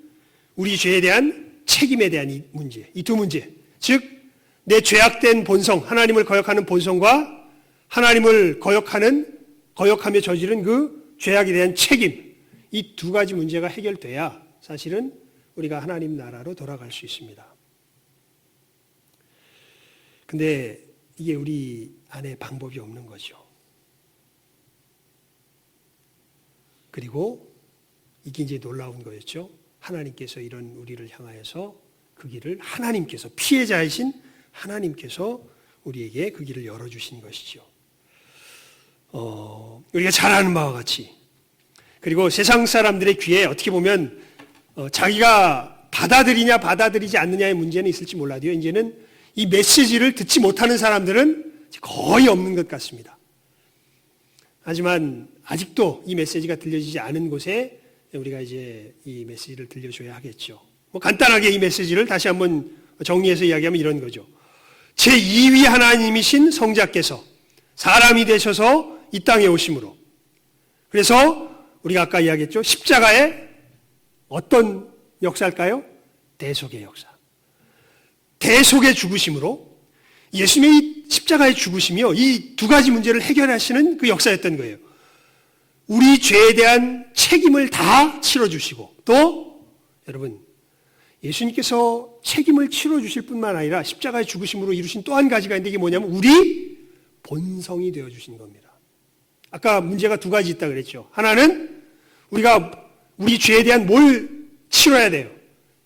우리 죄에 대한 책임에 대한 이 문제, 이 두 문제, 즉 내 죄악된 본성, 하나님을 거역하는 본성과 하나님을 거역하며 저지른 그 죄악에 대한 책임, 이 두 가지 문제가 해결돼야 사실은 우리가 하나님 나라로 돌아갈 수 있습니다. 근데 이게 우리 안에 방법이 없는 거죠. 그리고 이게 이제 놀라운 거였죠. 하나님께서 이런 우리를 향하여서 그 길을 하나님께서, 피해자이신 하나님께서 우리에게 그 길을 열어주신 것이죠. 우리가 잘 아는 바와 같이, 그리고 세상 사람들의 귀에 어떻게 보면 자기가 받아들이냐 받아들이지 않느냐의 문제는 있을지 몰라도요, 이제는 이 메시지를 듣지 못하는 사람들은 거의 없는 것 같습니다. 하지만 아직도 이 메시지가 들려지지 않은 곳에 우리가 이제 이 메시지를 들려줘야 하겠죠. 간단하게 이 메시지를 다시 한번 정리해서 이야기하면 이런 거죠. 제2위 하나님이신 성자께서 사람이 되셔서 이 땅에 오심으로, 그래서 우리가 아까 이야기했죠. 십자가의 어떤 역사일까요? 대속의 역사. 대속의 죽으심으로 예수님의 이 십자가의 죽으심이요, 이 두 가지 문제를 해결하시는 그 역사였던 거예요. 우리 죄에 대한 책임을 다 치러주시고, 또 여러분, 예수님께서 책임을 치러주실 뿐만 아니라 십자가의 죽으심으로 이루신 또 한 가지가 있는데, 이게 뭐냐면 우리 본성이 되어주신 겁니다. 아까 문제가 두 가지 있다 그랬죠. 하나는 우리가 우리 죄에 대한 뭘 치러야 돼요?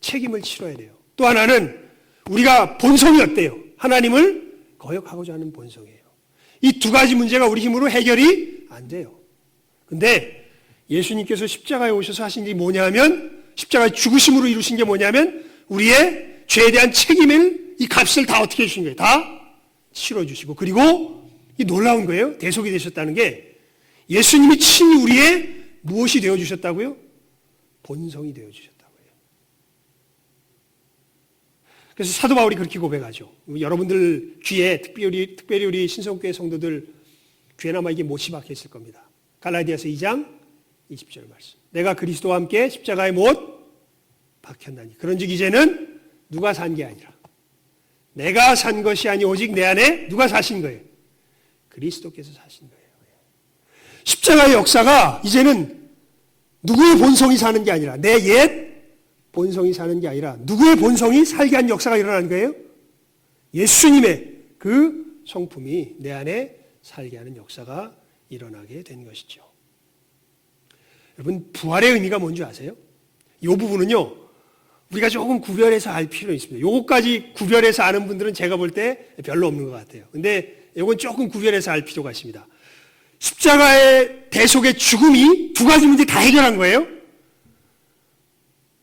책임을 치러야 돼요. 또 하나는 우리가 본성이 어때요? 하나님을 거역하고자 하는 본성이에요. 이 두 가지 문제가 우리 힘으로 해결이 안 돼요. 근데 예수님께서 십자가에 오셔서 하신 일이 뭐냐면, 십자가의 죽으심으로 이루신 게 뭐냐면 우리의 죄에 대한 책임을, 이 값을 다 어떻게 해주신 거예요? 다 치러주시고, 그리고 이 놀라운 거예요. 대속이 되셨다는 게 예수님이 친히 우리의 무엇이 되어주셨다고요? 본성이 되어주셨다고요. 그래서 사도 바울이 그렇게 고백하죠. 여러분들 귀에, 특별히 우리 신성교회 성도들 귀에는 아마 이게 못이 박혀 있을 겁니다. 갈라디아서 2장 20절 말씀. 내가 그리스도와 함께 십자가에 못 박혔나니 그런즉 이제는 누가 산 게 아니라 내가 산 것이 아니 오직 내 안에 누가 사신 거예요? 그리스도께서 사신 거예요. 십자가의 역사가 이제는 누구의 본성이 사는 게 아니라 내 옛 본성이 사는 게 아니라 누구의 본성이 살게 한 역사가 일어나는 거예요? 예수님의 그 성품이 내 안에 살게 하는 역사가 일어나게 된 것이죠. 여러분, 부활의 의미가 뭔지 아세요? 이 부분은요, 우리가 조금 구별해서 알 필요가 있습니다. 요것까지 구별해서 아는 분들은 제가 볼 때 별로 없는 것 같아요. 근데 이건 조금 구별해서 알 필요가 있습니다. 십자가의 대속의 죽음이 두 가지 문제 다 해결한 거예요.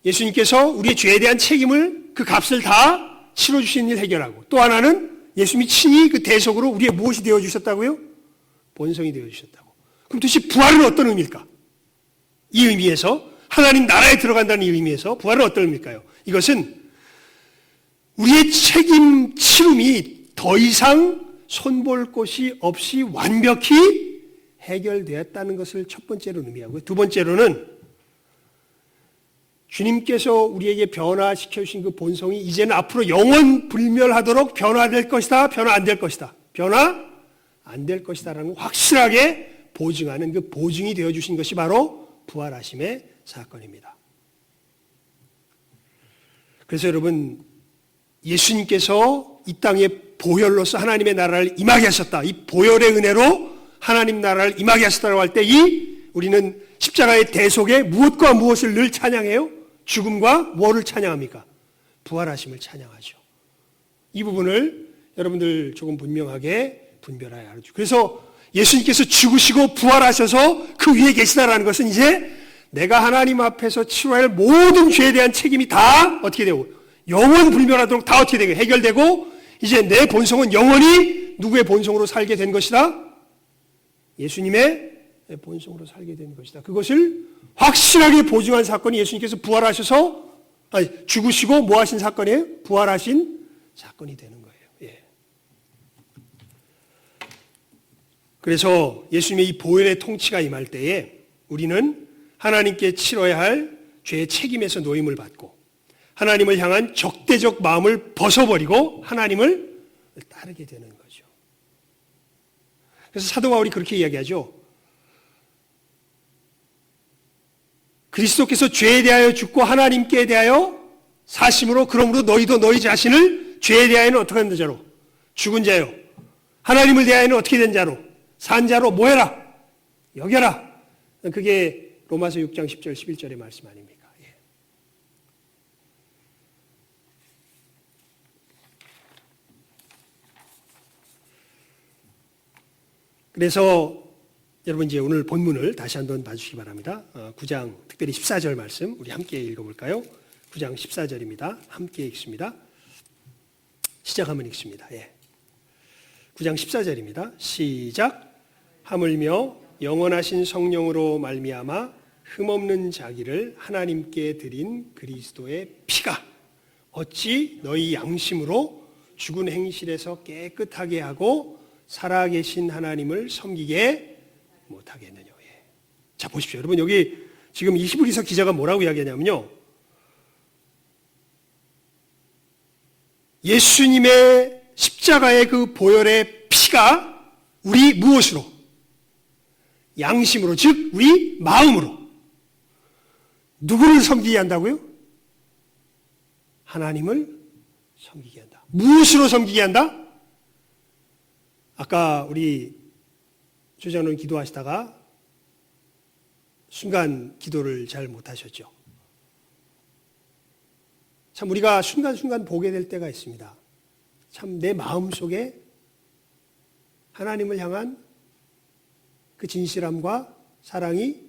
예수님께서 우리의 죄에 대한 책임을 그 값을 다 치러주신 일 해결하고, 또 하나는 예수님이 친히 그 대속으로 우리의 무엇이 되어주셨다고요? 본성이 되어주셨다고. 그럼 도대체 부활은 어떤 의미일까? 이 의미에서 하나님 나라에 들어간다는 이 의미에서 부활은 어떤 의미일까요? 이것은 우리의 책임 치름이 더 이상 손볼 곳이 없이 완벽히 해결되었다는 것을 첫 번째로 의미하고요. 두 번째로는 주님께서 우리에게 변화시켜 주신 그 본성이 이제는 앞으로 영원 불멸하도록 변화될 것이다, 변화 안 될 것이다, 변화 안 될 것이다라는 확실하게 보증하는 그 보증이 되어 주신 것이 바로 부활하심의 사건입니다. 그래서 여러분, 예수님께서 이 땅에 보혈로서 하나님의 나라를 임하게 하셨다. 이 보혈의 은혜로 하나님 나라를 임하게 하셨다고 할 때 우리는 십자가의 대속에 무엇과 무엇을 늘 찬양해요? 죽음과 뭐를 찬양합니까? 부활하심을 찬양하죠. 이 부분을 여러분들 조금 분명하게 분별해야 하죠. 그래서 예수님께서 죽으시고 부활하셔서 그 위에 계시다라는 것은 이제 내가 하나님 앞에서 치러야 할 모든 죄에 대한 책임이 다 어떻게 되고 영원 불멸하도록 다 어떻게 되고 해결되고 이제 내 본성은 영원히 누구의 본성으로 살게 된 것이다? 예수님의 본성으로 살게 된 것이다. 그것을 확실하게 보증한 사건이 예수님께서 부활하셔서 죽으시고 뭐 하신 사건이에요? 부활하신 사건이 되는 거예요. 예. 그래서 예수님의 이 보혈의 통치가 임할 때에 우리는 하나님께 치러야 할 죄의 책임에서 노임을 받고 하나님을 향한 적대적 마음을 벗어버리고 하나님을 따르게 되는 거죠. 그래서 사도 바울이 그렇게 이야기하죠. 그리스도께서 죄에 대하여 죽고 하나님께 대하여 사심으로 그러므로 너희도 너희 자신을 죄에 대하여는 어떻게 된 자로? 죽은 자요. 하나님을 대하여는 어떻게 된 자로? 산 자로 뭐 해라? 여겨라. 그게 로마서 6장 10절 11절의 말씀 아닙니까? 예. 그래서 여러분 이제 오늘 본문을 다시 한번 봐주시기 바랍니다. 9장 특별히 14절 말씀 우리 함께 읽어볼까요? 9장 14절입니다. 함께 읽습니다. 시작하면 읽습니다. 예. 9장 14절입니다. 시작. 하물며 영원하신 성령으로 말미암아 흠없는 자기를 하나님께 드린 그리스도의 피가 어찌 너희 양심으로 죽은 행실에서 깨끗하게 하고 살아계신 하나님을 섬기게 못하겠느냐. 예. 자, 보십시오. 여러분, 여기 지금 이 히브리서 기자가 뭐라고 이야기하냐면요. 예수님의 십자가의 그 보혈의 피가 우리 무엇으로? 양심으로, 즉 우리 마음으로 누구를 섬기게 한다고요? 하나님을 섬기게 한다. 무엇으로 섬기게 한다? 아까 우리 주장로님 기도하시다가 순간 기도를 잘 못하셨죠. 참 우리가 순간순간 보게 될 때가 있습니다. 참 내 마음속에 하나님을 향한 그 진실함과 사랑이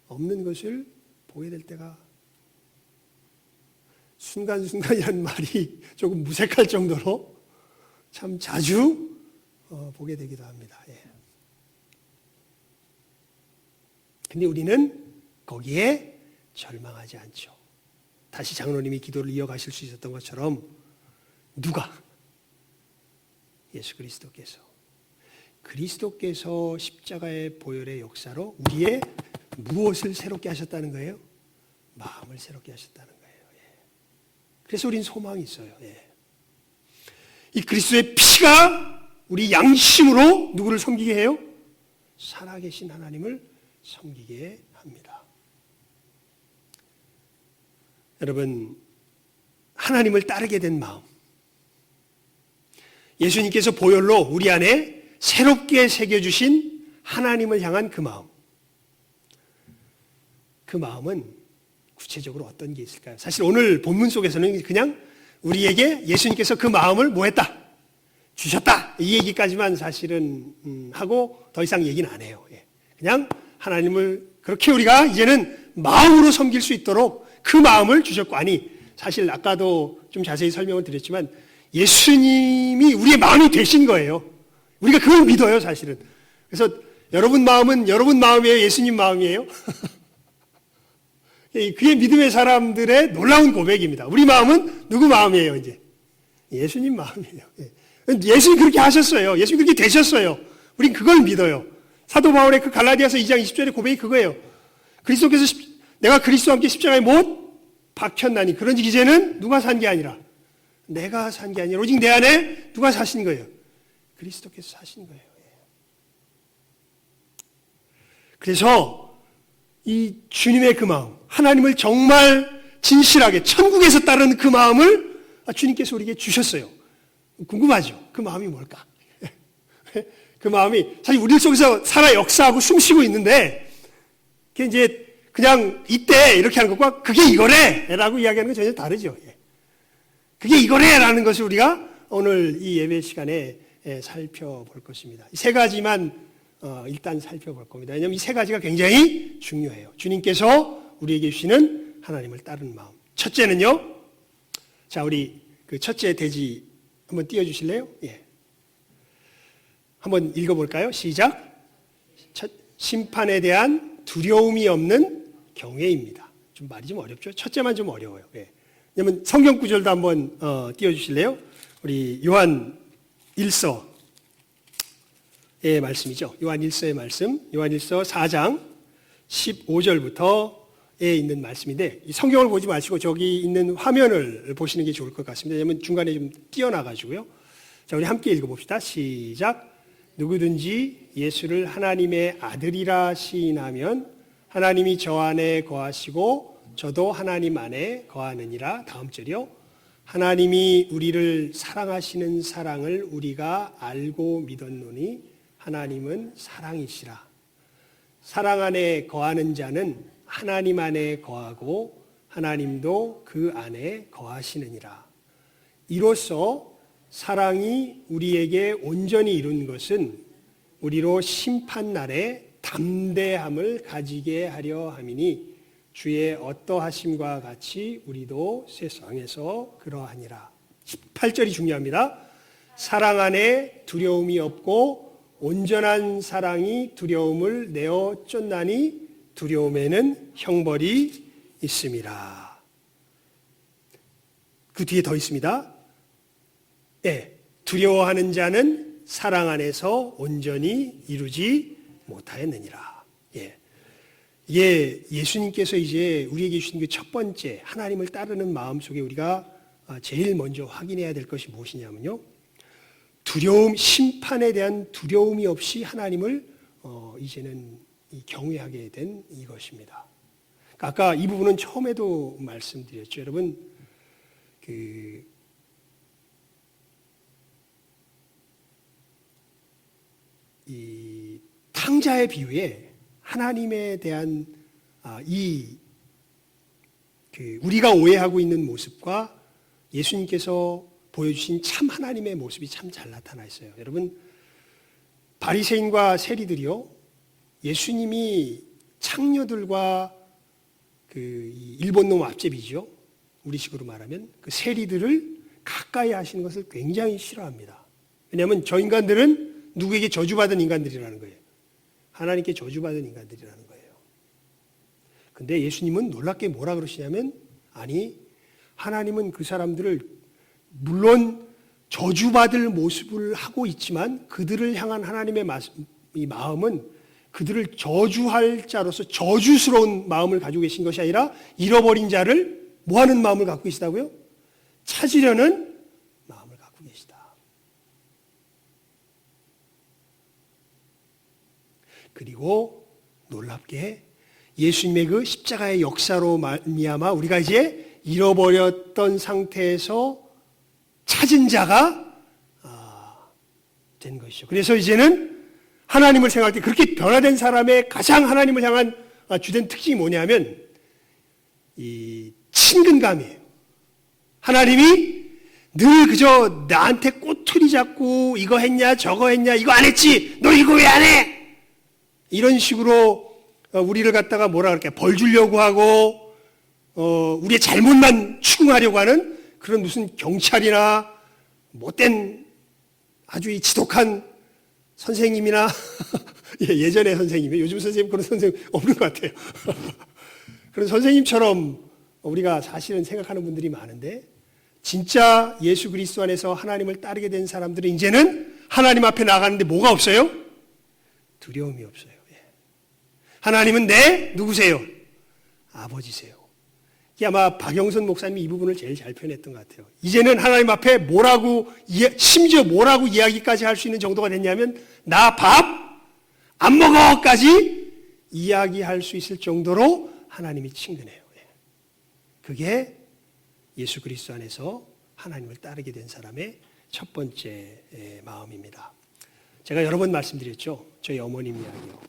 없는 것을 보게 될 때가 순간순간이라는 말이 조금 무색할 정도로 참 자주 보게 되기도 합니다. 예. 근데 우리는 거기에 절망하지 않죠. 다시 장로님이 기도를 이어가실 수 있었던 것처럼 누가? 예수 그리스도께서 그리스도께서 십자가의 보혈의 역사로 우리의 무엇을 새롭게 하셨다는 거예요? 마음을 새롭게 하셨다는 거예요. 그래서 우린 소망이 있어요. 이 그리스도의 피가 우리 양심으로 누구를 섬기게 해요? 살아계신 하나님을 섬기게 합니다. 여러분, 하나님을 따르게 된 마음, 예수님께서 보혈로 우리 안에 새롭게 새겨주신 하나님을 향한 그 마음, 그 마음은 구체적으로 어떤 게 있을까요? 사실 오늘 본문 속에서는 그냥 우리에게 예수님께서 그 마음을 뭐 했다? 주셨다. 이 얘기까지만 사실은 하고 더 이상 얘기는 안 해요. 그냥 하나님을 그렇게 우리가 이제는 마음으로 섬길 수 있도록 그 마음을 주셨고, 아니 사실 아까도 좀 자세히 설명을 드렸지만 예수님이 우리의 마음이 되신 거예요. 우리가 그걸 믿어요, 사실은. 그래서 여러분 마음은 여러분 마음이에요, 예수님 마음이에요? 그게 믿음의 사람들의 놀라운 고백입니다. 우리 마음은 누구 마음이에요, 이제? 예수님 마음이에요. 예수님 그렇게 하셨어요. 예수님 그렇게 되셨어요. 우린 그걸 믿어요. 사도 바울의 그 갈라디아서 2장 20절의 고백이 그거예요. 그리스도께서 내가 그리스도와 함께 십자가에 못 박혔나니, 그런지 이제는 누가 산 게 아니라 내가 산 게 아니라 오직 내 안에 누가 사신 거예요? 그리스도께서 사신 거예요. 그래서 이 주님의 그 마음, 하나님을 정말 진실하게 천국에서 따르는 그 마음을 주님께서 우리에게 주셨어요. 궁금하죠? 그 마음이 뭘까? 그 마음이 사실 우리 속에서 살아 역사하고 숨쉬고 있는데, 그게 이제 그냥 이때 이렇게 하는 것과 그게 이거래! 라고 이야기하는 건 전혀 다르죠. 그게 이거래! 라는 것을 우리가 오늘 이 예배 시간에 살펴볼 것입니다. 이 세 가지만 일단 살펴볼 겁니다. 왜냐하면 이 세 가지가 굉장히 중요해요. 주님께서 우리에게 주시는 하나님을 따르는 마음. 첫째는요. 자, 우리 그 첫째 대지 한번 띄워주실래요? 예. 한번 읽어볼까요? 시작. 심판에 대한 두려움이 없는 경외입니다. 좀 말이 좀 어렵죠? 첫째만 좀 어려워요. 예. 왜냐면 성경 구절도 한번 띄워주실래요? 우리 요한 1서의 말씀이죠. 요한 1서의 말씀. 요한 1서 4장 15절부터에 있는 말씀인데, 이 성경을 보지 마시고 저기 있는 화면을 보시는 게 좋을 것 같습니다. 왜냐하면 중간에 좀 띄어나가지고요. 자, 우리 함께 읽어봅시다. 시작. 누구든지 예수를 하나님의 아들이라 시인하면 하나님이 저 안에 거하시고 저도 하나님 안에 거하느니라. 다음 절이요. 하나님이 우리를 사랑하시는 사랑을 우리가 알고 믿었노니 하나님은 사랑이시라. 사랑 안에 거하는 자는 하나님 안에 거하고 하나님도 그 안에 거하시느니라. 이로써 사랑이 우리에게 온전히 이룬 것은 우리로 심판날에 담대함을 가지게 하려 함이니 주의 어떠하심과 같이 우리도 세상에서 그러하니라. 18절이 중요합니다. 사랑 안에 두려움이 없고 온전한 사랑이 두려움을 내어 쫓나니 두려움에는 형벌이 있습니다. 그 뒤에 더 있습니다. 네, 두려워하는 자는 사랑 안에서 온전히 이루지 못하였느니라. 예수님께서 이제 우리에게 주신 그 첫 번째 하나님을 따르는 마음 속에 우리가 제일 먼저 확인해야 될 것이 무엇이냐면요. 심판에 대한 두려움이 없이 하나님을 이제는 경외하게 된 이것입니다. 아까 이 부분은 처음에도 말씀드렸죠. 여러분, 이 탕자의 비유에 하나님에 대한 우리가 오해하고 있는 모습과 예수님께서 보여주신 참 하나님의 모습이 참 잘 나타나 있어요. 여러분, 바리새인과 세리들이요, 예수님이 창녀들과 일본 놈 앞제비죠. 우리식으로 말하면 그 세리들을 가까이 하시는 것을 굉장히 싫어합니다. 왜냐하면 저 인간들은 누구에게 저주받은 인간들이라는 거예요. 하나님께 저주받은 인간들이라는 거예요. 근데 예수님은 놀랍게 뭐라 그러시냐면, 아니, 하나님은 그 사람들을 물론 저주받을 모습을 하고 있지만 그들을 향한 하나님의 이 마음은 그들을 저주할 자로서 저주스러운 마음을 가지고 계신 것이 아니라 잃어버린 자를 뭐하는 마음을 갖고 계시다고요? 찾으려는 마음을 갖고 계시다. 그리고 놀랍게 예수님의 그 십자가의 역사로 말미암아 우리가 이제 잃어버렸던 상태에서 찾은 자가 된 것이죠. 그래서 이제는 하나님을 생각할 때 그렇게 변화된 사람의 가장 하나님을 향한 주된 특징이 뭐냐면 이 친근감이에요. 하나님이 늘 그저 나한테 꼬투리 잡고 이거 했냐 저거 했냐 이거 안 했지 너 이거 왜 안 해? 이런 식으로 우리를 갖다가 뭐라 그럴까 벌 주려고 하고 우리의 잘못만 추궁하려고 하는 그런 무슨 경찰이나 못된 아주 이 지독한 선생님이나 예전의 선생님이 요즘 선생님 그런 선생님 없는 것 같아요. 그런 선생님처럼 우리가 사실은 생각하는 분들이 많은데 진짜 예수 그리스도 안에서 하나님을 따르게 된 사람들은 이제는 하나님 앞에 나가는데 뭐가 없어요? 두려움이 없어요. 하나님은 누구세요? 아버지세요. 아마 박영선 목사님이 이 부분을 제일 잘 표현했던 것 같아요. 이제는 하나님 앞에 심지어 뭐라고 이야기까지 할 수 있는 정도가 됐냐면 나 밥 안 먹어까지 이야기할 수 있을 정도로 하나님이 친근해요. 그게 예수 그리스도 안에서 하나님을 따르게 된 사람의 첫 번째 마음입니다. 제가 여러 번 말씀드렸죠. 저희 어머님 이야기요.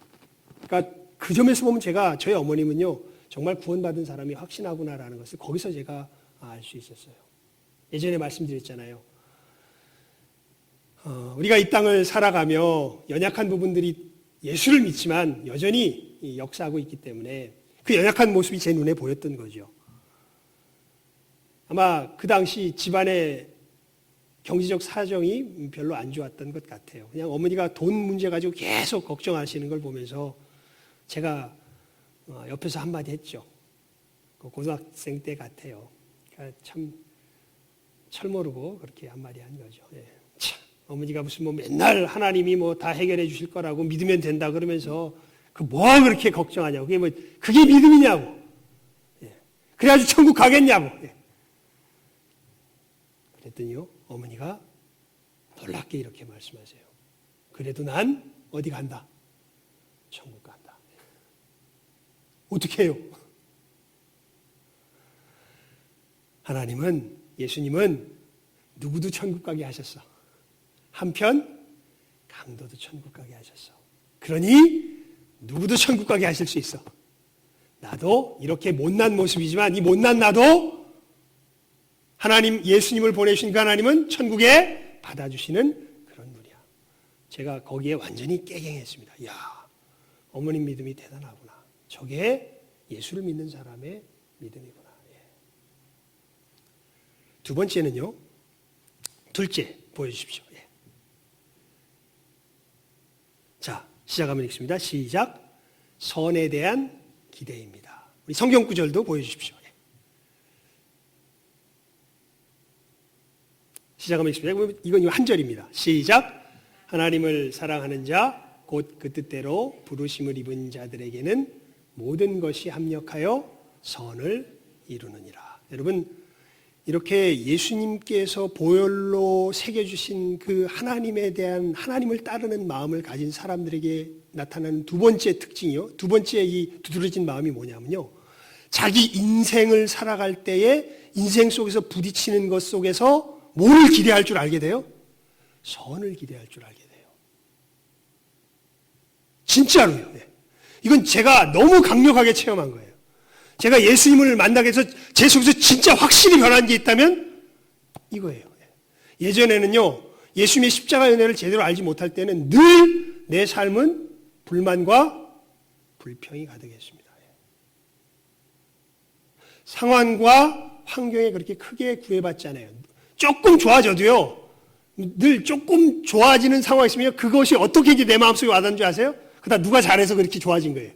그러니까 그 점에서 보면 저희 어머님은요. 정말 구원받은 사람이 확신하구나라는 것을 거기서 제가 알 수 있었어요. 예전에 말씀드렸잖아요. 우리가 이 땅을 살아가며 연약한 부분들이 예수를 믿지만 여전히 역사하고 있기 때문에 그 연약한 모습이 제 눈에 보였던 거죠. 아마 그 당시 집안의 경제적 사정이 별로 안 좋았던 것 같아요. 그냥 어머니가 돈 문제 가지고 계속 걱정하시는 걸 보면서 제가 옆에서 한마디 했죠. 고등학생 때 같아요. 그러니까 참 철모르고 그렇게 한마디 한 거죠. 참, 어머니가 무슨 맨날 하나님이 다 해결해 주실 거라고 믿으면 된다 그러면서 뭐가 그렇게 걱정하냐고. 그게 믿음이냐고. 그래가지고 천국 가겠냐고. 그랬더니요, 어머니가 놀랍게 이렇게 말씀하세요. 그래도 난 어디 간다? 천국 간다. 어떻게 해요? 하나님은, 예수님은 누구도 천국 가게 하셨어. 한편 강도도 천국 가게 하셨어. 그러니 누구도 천국 가게 하실 수 있어. 나도 이렇게 못난 모습이지만 이 못난 나도 하나님, 예수님을 보내신 그 하나님은 천국에 받아주시는 그런 분이야. 제가 거기에 완전히 깨갱했습니다. 이야, 어머님 믿음이 대단하구나. 저게 예수를 믿는 사람의 믿음이구나. 두 번째는요. 둘째 보여주십시오. 자, 시작하면 읽습니다. 시작. 선에 대한 기대입니다. 우리 성경 구절도 보여주십시오. 시작하면 읽습니다. 이건 한 절입니다. 시작. 하나님을 사랑하는 자, 곧 그 뜻대로 부르심을 입은 자들에게는 모든 것이 합력하여 선을 이루느니라. 여러분, 이렇게 예수님께서 보혈로 새겨주신 그 하나님에 대한 하나님을 따르는 마음을 가진 사람들에게 나타나는 두 번째 특징이요. 두 번째 이 두드러진 마음이 뭐냐면요. 자기 인생을 살아갈 때에 인생 속에서 부딪히는 것 속에서 뭐를 기대할 줄 알게 돼요? 선을 기대할 줄 알게 돼요. 진짜로요. 이건 제가 너무 강력하게 체험한 거예요. 제가 예수님을 만나게 해서 제 속에서 진짜 확실히 변한 게 있다면 이거예요. 예전에는요, 예수님의 십자가 은혜를 제대로 알지 못할 때는 늘 내 삶은 불만과 불평이 가득했습니다. 상황과 환경에 그렇게 크게 구애받지 않아요. 조금 좋아져도요, 늘 조금 좋아지는 상황이 있으면 그것이 어떻게 내 마음속에 와닿는 줄 아세요? 그다 누가 잘해서 그렇게 좋아진 거예요.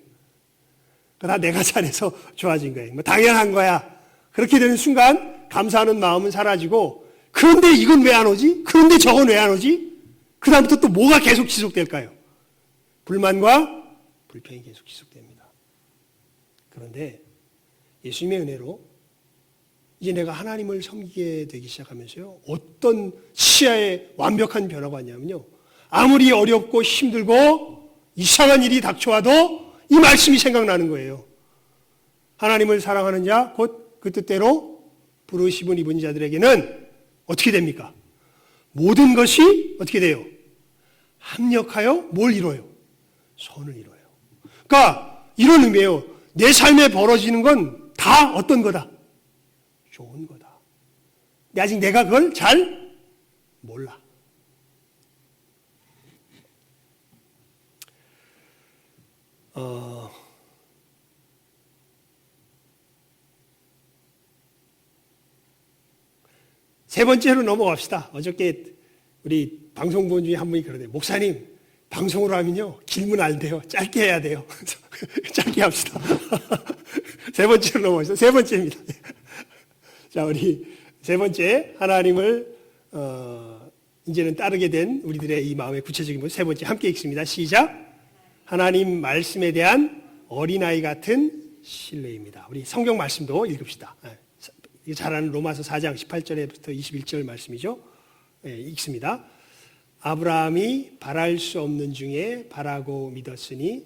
다 내가 잘해서 좋아진 거예요. 당연한 거야. 그렇게 되는 순간 감사하는 마음은 사라지고 그런데 이건 왜 안 오지? 그런데 저건 왜 안 오지? 그 다음부터 또 뭐가 계속 지속될까요? 불만과 불평이 계속 지속됩니다. 그런데 예수님의 은혜로 이제 내가 하나님을 섬기게 되기 시작하면서요, 어떤 시야에 완벽한 변화가 왔냐면요, 아무리 어렵고 힘들고 이상한 일이 닥쳐와도 이 말씀이 생각나는 거예요. 하나님을 사랑하는 자, 곧 그 뜻대로 부르심을 입은 자들에게는 어떻게 됩니까? 모든 것이 어떻게 돼요? 합력하여 뭘 이뤄요? 선을 이뤄요. 그러니까 이런 의미예요. 내 삶에 벌어지는 건 다 어떤 거다? 좋은 거다. 근데 아직 내가 그걸 잘 몰라. 세 번째로 넘어갑시다. 어저께 우리 방송 본 중에 한 분이 그러네요. 목사님, 방송으로 하면요, 길면 안 돼요. 짧게 해야 돼요. 짧게 합시다. 세 번째로 넘어가시죠. 세 번째입니다. 자, 우리 세 번째, 하나님을 이제는 따르게 된 우리들의 이 마음의 구체적인 모습. 세 번째, 함께 읽습니다. 시작. 하나님 말씀에 대한 어린아이 같은 신뢰입니다. 우리 성경 말씀도 읽읍시다. 잘 아는 로마서 4장 18절부터 21절 말씀이죠. 읽습니다. 아브라함이 바랄 수 없는 중에 바라고 믿었으니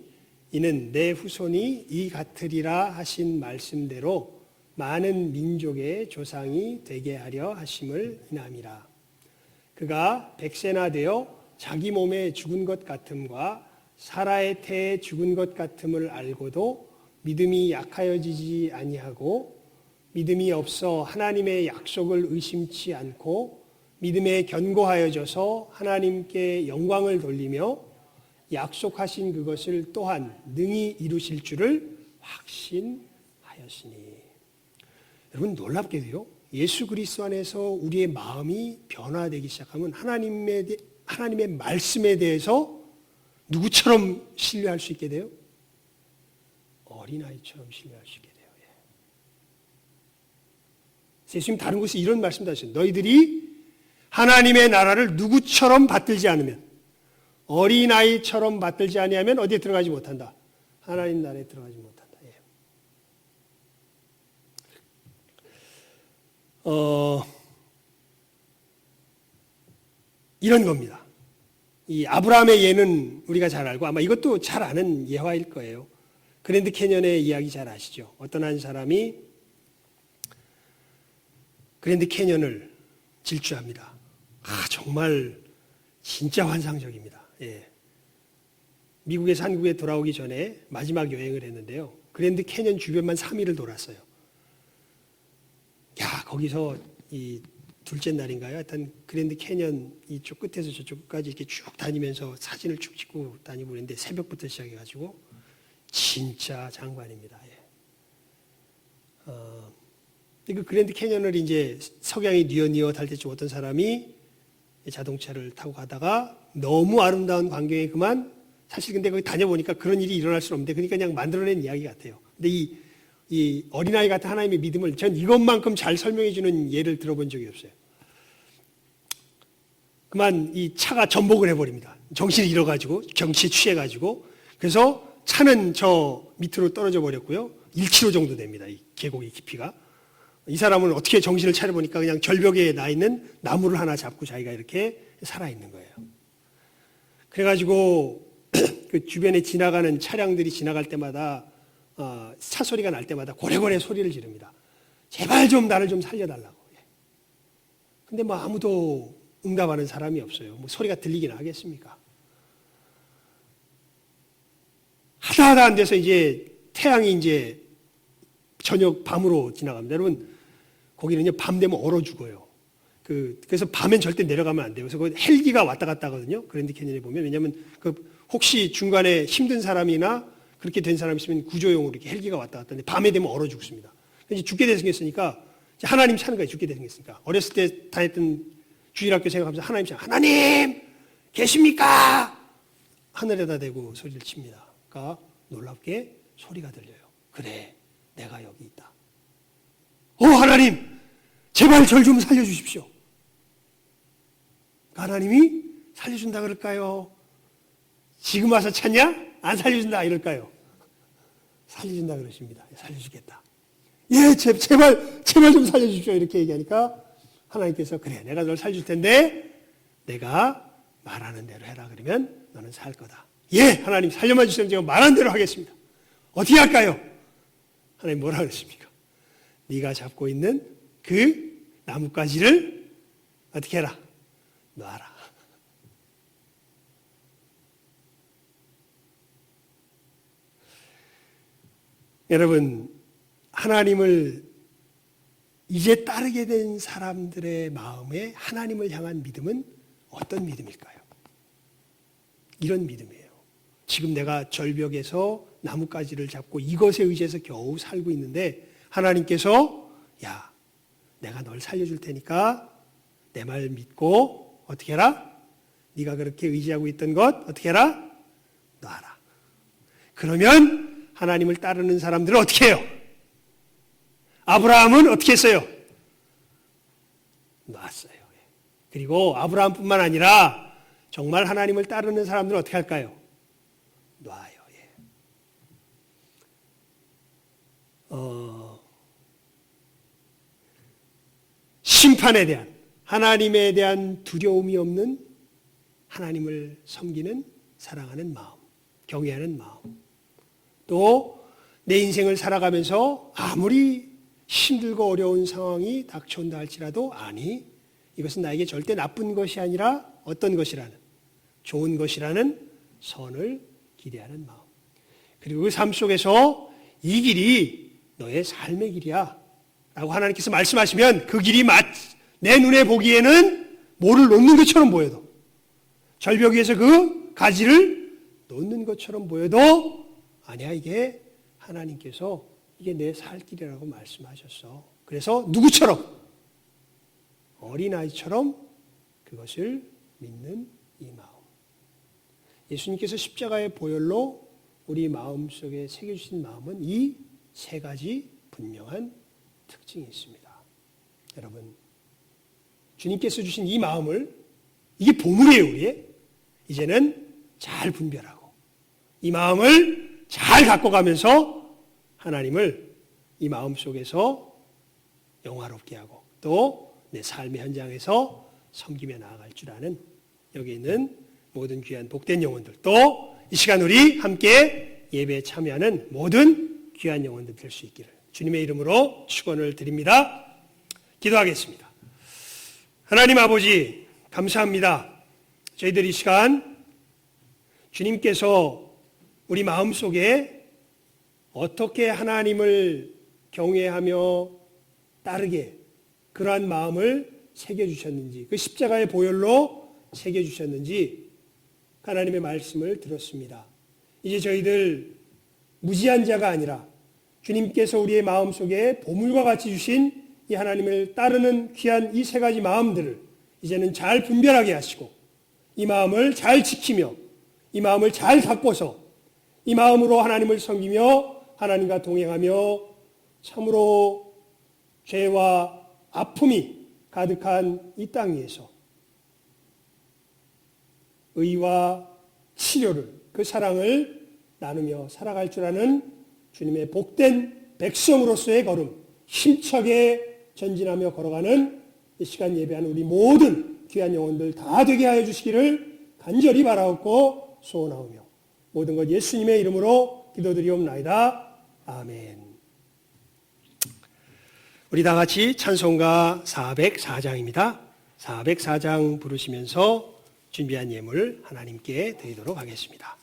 이는 내 후손이 이 같으리라 하신 말씀대로 많은 민족의 조상이 되게 하려 하심을 인함이라. 그가 백세나 되어 자기 몸에 죽은 것 같음과 사라의 태에 죽은 것 같음을 알고도 믿음이 약하여지지 아니하고 믿음이 없어 하나님의 약속을 의심치 않고 믿음에 견고하여져서 하나님께 영광을 돌리며 약속하신 그것을 또한 능히 이루실 줄을 확신하였으니. 여러분, 놀랍게도요, 예수 그리스도 안에서 우리의 마음이 변화되기 시작하면 하나님의 말씀에 대해서 누구처럼 신뢰할 수 있게 돼요? 어린아이처럼 신뢰할 수 있게 돼요. 예수님 다른 곳에 이런 말씀도 하셨어요. 너희들이 하나님의 나라를 누구처럼 받들지 않으면, 어린아이처럼 받들지 아니하면 어디에 들어가지 못한다? 하나님 나라에 들어가지 못한다. 이런 겁니다. 이 아브라함의 예는 우리가 잘 알고 아마 이것도 잘 아는 예화일 거예요. 그랜드 캐년의 이야기 잘 아시죠? 어떤 한 사람이 그랜드 캐년을 질주합니다. 정말 진짜 환상적입니다. 미국에서 한국에 돌아오기 전에 마지막 여행을 했는데요. 그랜드 캐년 주변만 3일을 돌았어요. 거기서 이 둘째 날인가요? 하여튼 그랜드 캐년 이쪽 끝에서 저쪽까지 이렇게 쭉 다니면서 사진을 쭉 찍고 다니고 그랬는데 새벽부터 시작해가지고 진짜 장관입니다. 그 그랜드 캐년을 이제 석양이 뉘엿뉘엿 할 때쯤 어떤 사람이 자동차를 타고 가다가 너무 아름다운 광경에 그만, 사실 근데 거기 다녀보니까 그런 일이 일어날 수는 없는데 그러니까 그냥 만들어낸 이야기 같아요. 근데 이 어린아이 같은 하나님의 믿음을 전 이것만큼 잘 설명해주는 예를 들어본 적이 없어요. 그만 이 차가 전복을 해버립니다. 정신을 잃어가지고 경치에 취해가지고. 그래서 차는 저 밑으로 떨어져 버렸고요. 1km 정도 됩니다. 이 계곡의 깊이가. 이 사람은 어떻게 정신을 차려보니까 그냥 절벽에 나 있는 나무를 하나 잡고 자기가 이렇게 살아있는 거예요. 그래가지고 그 주변에 지나가는 차량들이 지나갈 때마다 차 소리가 날 때마다 고래고래 소리를 지릅니다. 제발 좀 나를 좀 살려달라고. 근데 뭐 아무도 응답하는 사람이 없어요. 뭐 소리가 들리긴 하겠습니까? 하다 안 돼서 이제 태양이 이제 저녁 밤으로 지나갑니다. 여러분, 거기는요 밤 되면 얼어 죽어요. 그래서 밤엔 절대 내려가면 안 돼요. 그래서 그 헬기가 왔다 갔다 하거든요. 그랜드 캐니언에 보면. 왜냐하면 혹시 중간에 힘든 사람이나 그렇게 된 사람이 있으면 구조용으로 이렇게 헬기가 왔다 갔다 하는데 밤에 되면 얼어 죽습니다. 이제 죽게 생겼으니까 하나님 찾는 거예요. 죽게 생겼으니까. 어렸을 때 다녔던 주일학교 생각하면서 하나님 찾아. 하나님 계십니까? 하늘에다 대고 소리를 칩니다. 그러니까 놀랍게 소리가 들려요. 그래, 내가 여기 있다. 하나님, 제발 절 좀 살려주십시오. 하나님이 살려준다 그럴까요? 지금 와서 찾냐? 안 살려준다 이럴까요? 살려준다 그러십니다. 살려주겠다. 예, 제발 좀 살려주십시오. 이렇게 얘기하니까 하나님께서 그래, 내가 널 살려줄 텐데 내가 말하는 대로 해라. 그러면 너는 살 거다. 예, 하나님 살려만 주시면 제가 말하는 대로 하겠습니다. 어떻게 할까요? 하나님 뭐라 그러십니까? 네가 잡고 있는 그 나뭇가지를 어떻게 해라? 놔라. 여러분, 하나님을 이제 따르게 된 사람들의 마음에 하나님을 향한 믿음은 어떤 믿음일까요? 이런 믿음이에요. 지금 내가 절벽에서 나뭇가지를 잡고 이것에 의지해서 겨우 살고 있는데 하나님께서 야, 내가 널 살려줄 테니까 내 말 믿고 어떻게 해라? 네가 그렇게 의지하고 있던 것 어떻게 해라? 놔라. 그러면 하나님을 따르는 사람들은 어떻게 해요? 아브라함은 어떻게 했어요? 놨어요. 그리고 아브라함뿐만 아니라 정말 하나님을 따르는 사람들은 어떻게 할까요? 놔요. 심판에 대한, 하나님에 대한 두려움이 없는 하나님을 섬기는 사랑하는 마음, 경외하는 마음, 또 내 인생을 살아가면서 아무리 힘들고 어려운 상황이 닥쳐온다 할지라도 아니, 이것은 나에게 절대 나쁜 것이 아니라 어떤 것이라는, 좋은 것이라는 선을 기대하는 마음. 그리고 그 삶 속에서 이 길이 너의 삶의 길이야 라고 하나님께서 말씀하시면 그 길이 내 눈에 보기에는 뭐를 놓는 것처럼 보여도, 절벽 위에서 그 가지를 놓는 것처럼 보여도 아니야, 이게 하나님께서 이게 내 살 길이라고 말씀하셨어. 그래서 누구처럼? 어린아이처럼 그것을 믿는 이 마음. 예수님께서 십자가의 보혈로 우리 마음속에 새겨주신 마음은 이 세 가지 분명한 특징이 있습니다. 여러분, 주님께서 주신 이 마음을, 이게 보물이에요, 우리의. 이제는 잘 분별하고 이 마음을 잘 갖고 가면서 하나님을 이 마음 속에서 영화롭게 하고 또 내 삶의 현장에서 섬기며 나아갈 줄 아는 여기 있는 모든 귀한 복된 영혼들, 또 이 시간 우리 함께 예배에 참여하는 모든 귀한 영혼들 될 수 있기를 주님의 이름으로 축원을 드립니다. 기도하겠습니다. 하나님 아버지, 감사합니다. 저희들 이 시간 주님께서 우리 마음속에 어떻게 하나님을 경외하며 따르게 그러한 마음을 새겨주셨는지, 그 십자가의 보혈로 새겨주셨는지 하나님의 말씀을 들었습니다. 이제 저희들 무지한 자가 아니라 주님께서 우리의 마음속에 보물과 같이 주신 이 하나님을 따르는 귀한 이 세 가지 마음들을 이제는 잘 분별하게 하시고 이 마음을 잘 지키며 이 마음을 잘 갖고서 이 마음으로 하나님을 섬기며 하나님과 동행하며 참으로 죄와 아픔이 가득한 이 땅 위에서 의와 치료를, 그 사랑을 나누며 살아갈 줄 아는 주님의 복된 백성으로서의 걸음, 힘차게 전진하며 걸어가는 이 시간 예배하는 우리 모든 귀한 영혼들 다 되게 하여 주시기를 간절히 바라옵고 소원하오며 모든 것 예수님의 이름으로 기도드리옵나이다. 아멘. 우리 다 같이 찬송가 404장입니다. 404장 부르시면서 준비한 예물 하나님께 드리도록 하겠습니다.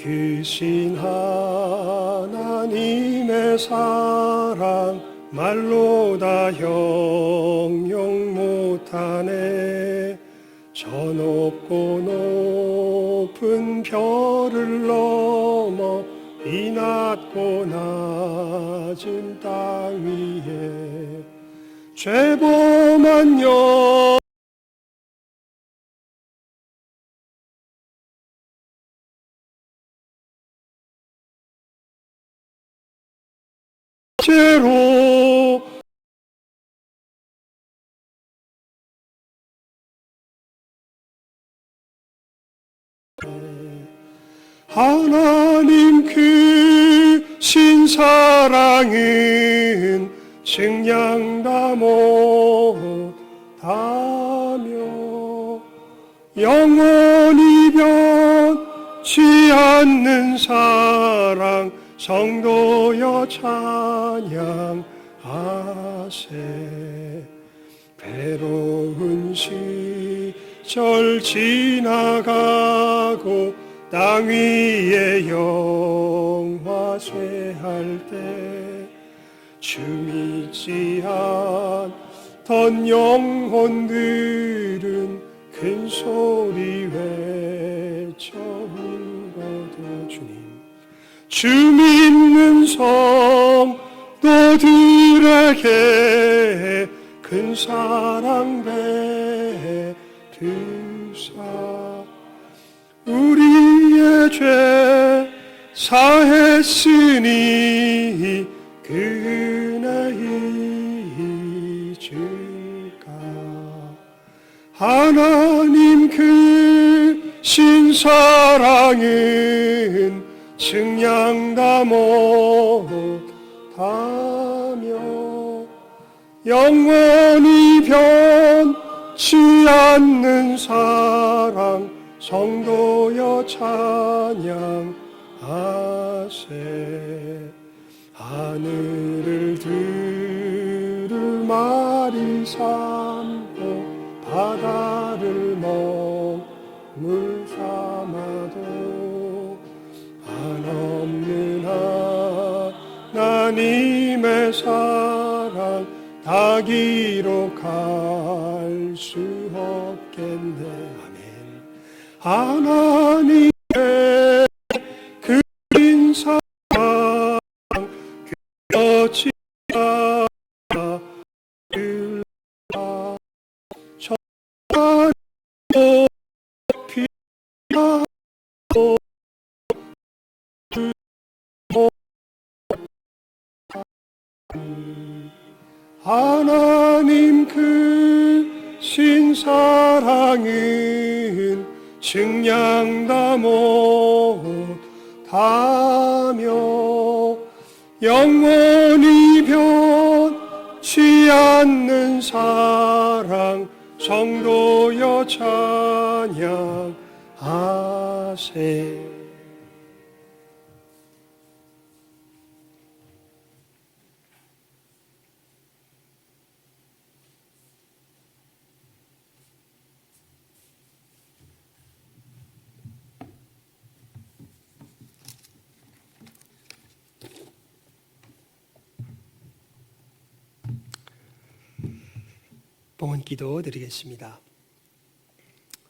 크신 하나님의 사랑 말로 다 형용 못하네. 저 높고 높은 별을 넘어 이 낮고 낮은 땅 위에 죄범한 영 죄로 하나님 크신 사랑은 증량다 못하며 영원히 변치 않는 사랑 성도여 찬양하세. 괴로운 시절 지나가고 땅 위에 영화쇠할 때 주 믿지 않던 영혼들은 큰 소리 외쳐 울거든. 주님, 주 믿는 성도들에게 큰 사랑 베푸사. 우리의 죄 사했으니 그 은혜 잊을까. 하나님 크신 사랑은 증량다 못하며 영원히 변치 않는 사랑 성도여 찬양하세. 하늘을 두루마리 삼고 바다를 먹물 삼아도 한없는 하나님의 사랑 다 기록할 수 없겠네. 아멘. 하나님의 그 사랑 그렇지 않아 천하도 피하고 하나님 크신 사랑은 증량다 못하며 영원히 변치 않는 사랑 성도여 찬양하세. 봉헌 기도 드리겠습니다.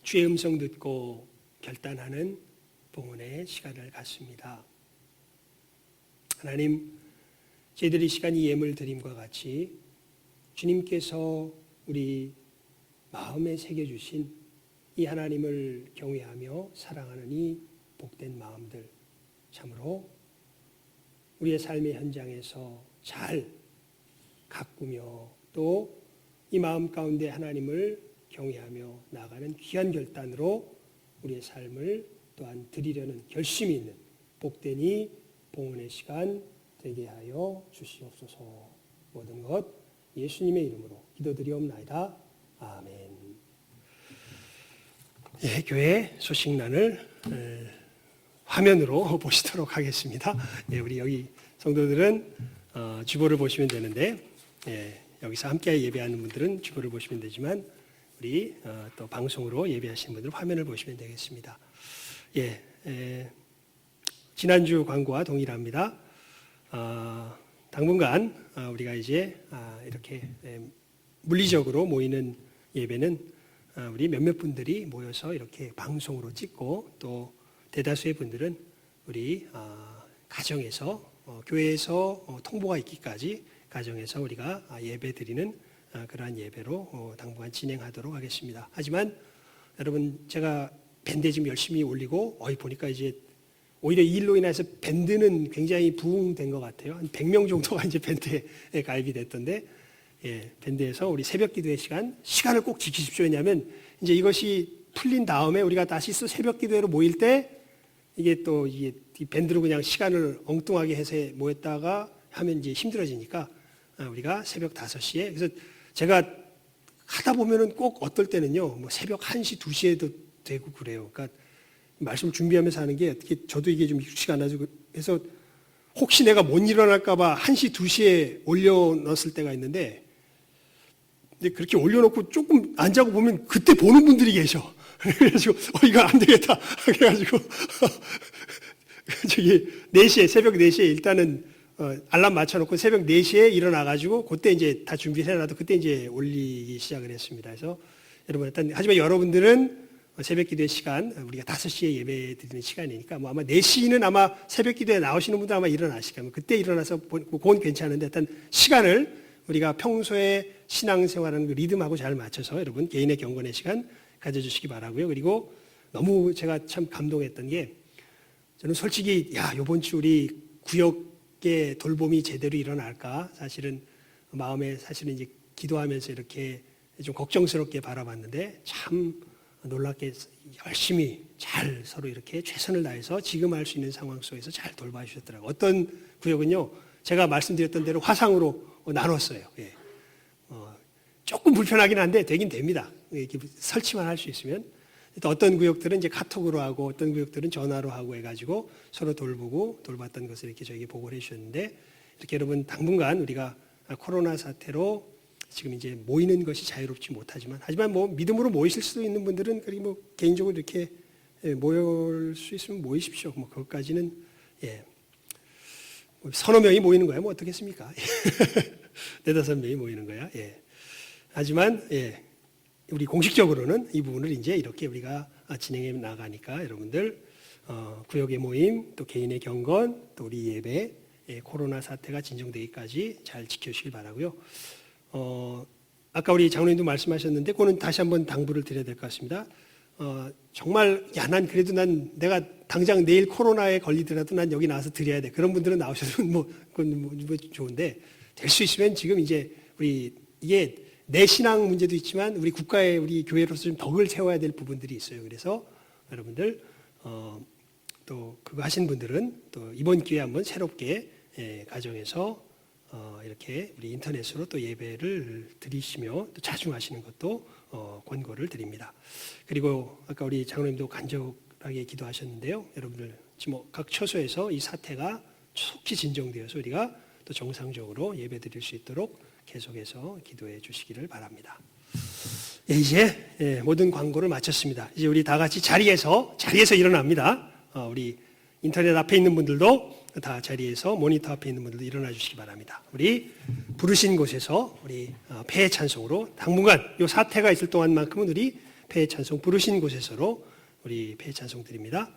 주의 음성 듣고 결단하는 봉헌의 시간을 갖습니다. 하나님, 저희들이 시간이 예물 드림과 같이 주님께서 우리 마음에 새겨주신 이 하나님을 경외하며 사랑하는 이 복된 마음들, 참으로 우리의 삶의 현장에서 잘 가꾸며 또 이 마음 가운데 하나님을 경외하며 나아가는 귀한 결단으로 우리의 삶을 또한 드리려는 결심이 있는 복된 이 봉헌의 시간 되게 하여 주시옵소서. 모든 것 예수님의 이름으로 기도드리옵나이다. 아멘. 예, 교회 소식란을 화면으로 보시도록 하겠습니다. 예, 우리 여기 성도들은 주보를 보시면 되는데, 예, 여기서 함께 예배하는 분들은 주보를 보시면 되지만 우리 또 방송으로 예배하시는 분들은 화면을 보시면 되겠습니다. 예, 지난주 광고와 동일합니다. 당분간 우리가 이제 이렇게 물리적으로 모이는 예배는 우리 몇몇 분들이 모여서 이렇게 방송으로 찍고 또 대다수의 분들은 우리 가정에서 교회에서 통보가 있기까지 가정에서 우리가 예배 드리는 그러한 예배로 당분간 진행하도록 하겠습니다. 하지만 여러분 제가 밴드에 지금 열심히 올리고 보니까 이제 오히려 이 일로 인해서 밴드는 굉장히 부흥된 것 같아요. 한 100명 정도가 이제 밴드에 가입이 됐던데, 밴드에서 우리 새벽 기도의 시간을 꼭 지키십시오. 왜냐하면 이제 이것이 풀린 다음에 우리가 다시 또 새벽 기도회로 모일 때 이게 또 이게 밴드로 그냥 시간을 엉뚱하게 해서 모였다가 하면 이제 힘들어지니까 우리가 새벽 5시에, 그래서 제가 하다 보면은 꼭 어떨 때는요, 뭐 새벽 1시, 2시에도 되고 그래요. 그러니까 말씀 준비하면서 하는 게 저도 이게 좀 익숙치가 않아서 그래서 혹시 내가 못 일어날까봐 1시, 2시에 올려놨을 때가 있는데, 근데 그렇게 올려놓고 조금 안 자고 보면 그때 보는 분들이 계셔. 그래가지고 이거 안 되겠다. 그래가지고 저기 4시에 새벽 4시에 일단은 알람 맞춰놓고 새벽 4시에 일어나가지고 그때 이제 다 준비를 해놔도 그때 이제 올리기 시작을 했습니다. 그래서 여러분 일단 하지만 여러분들은 새벽 기도의 시간, 우리가 5시에 예배 드리는 시간이니까 뭐 아마 4시는 아마 새벽 기도에 나오시는 분들 아마 일어나실 거예요. 그때 일어나서 그건 괜찮은데 일단 시간을 우리가 평소에 신앙생활하는 그 리듬하고 잘 맞춰서 여러분 개인의 경건의 시간 가져주시기 바라고요. 그리고 너무 제가 참 감동했던 게 저는 솔직히 이번 주 우리 구역의 돌봄이 제대로 일어날까 사실은 마음에 사실은 이제 기도하면서 이렇게 좀 걱정스럽게 바라봤는데 참 놀랍게 열심히 잘 서로 이렇게 최선을 다해서 지금 할 수 있는 상황 속에서 잘 돌봐주셨더라고요. 어떤 구역은요, 제가 말씀드렸던 대로 화상으로 나눴어요. 조금 불편하긴 한데 되긴 됩니다. 이렇게 설치만 할 수 있으면. 또 어떤 구역들은 이제 카톡으로 하고 어떤 구역들은 전화로 하고 해가지고 서로 돌보고 돌봤던 것을 이렇게 저에게 보고를 해주셨는데, 이렇게 여러분 당분간 우리가 코로나 사태로 지금 이제 모이는 것이 자유롭지 못하지만, 하지만 뭐 믿음으로 모이실 수도 있는 분들은 그리고 뭐 개인적으로 이렇게 모일 수 있으면 모이십시오. 뭐 그것까지는 서너 명이 모이는 거야 뭐 어떻겠습니까? 4-5명이 모이는 거야. 하지만 우리 공식적으로는 이 부분을 이제 이렇게 우리가 진행해 나가니까 여러분들 구역의 모임, 또 개인의 경건, 또 우리 예배, 코로나 사태가 진정되기까지 잘 지켜주시길 바라고요. 아까 우리 장로님도 말씀하셨는데 그거는 다시 한번 당부를 드려야 될 것 같습니다. 정말 난 그래도 난 내가 당장 내일 코로나에 걸리더라도 난 여기 나와서 드려야 돼. 그런 분들은 나오셔도 그건 뭐 좋은데, 될 수 있으면 지금 이제 우리 이게 내 신앙 문제도 있지만 우리 국가의 우리 교회로서 좀 덕을 세워야 될 부분들이 있어요. 그래서 여러분들 또 그거 하신 분들은 또 이번 기회에 한번 새롭게 가정에서 이렇게 우리 인터넷으로 또 예배를 드리시며 또 자중하시는 것도 권고를 드립니다. 그리고 아까 우리 장로님도 간절하게 기도하셨는데요. 여러분들 지금 각 처소에서 이 사태가 속히 진정되어서 우리가 또 정상적으로 예배 드릴 수 있도록 계속해서 기도해 주시기를 바랍니다. 이제 모든 광고를 마쳤습니다. 이제 우리 다 같이 자리에서 일어납니다. 우리 인터넷 앞에 있는 분들도 다 자리에서 모니터 앞에 있는 분들도 일어나 주시기 바랍니다. 우리 부르신 곳에서 우리 폐회 찬송으로 당분간 이 사태가 있을 동안만큼은 우리 폐회 찬송 부르신 곳에서로 우리 폐회 찬송 드립니다.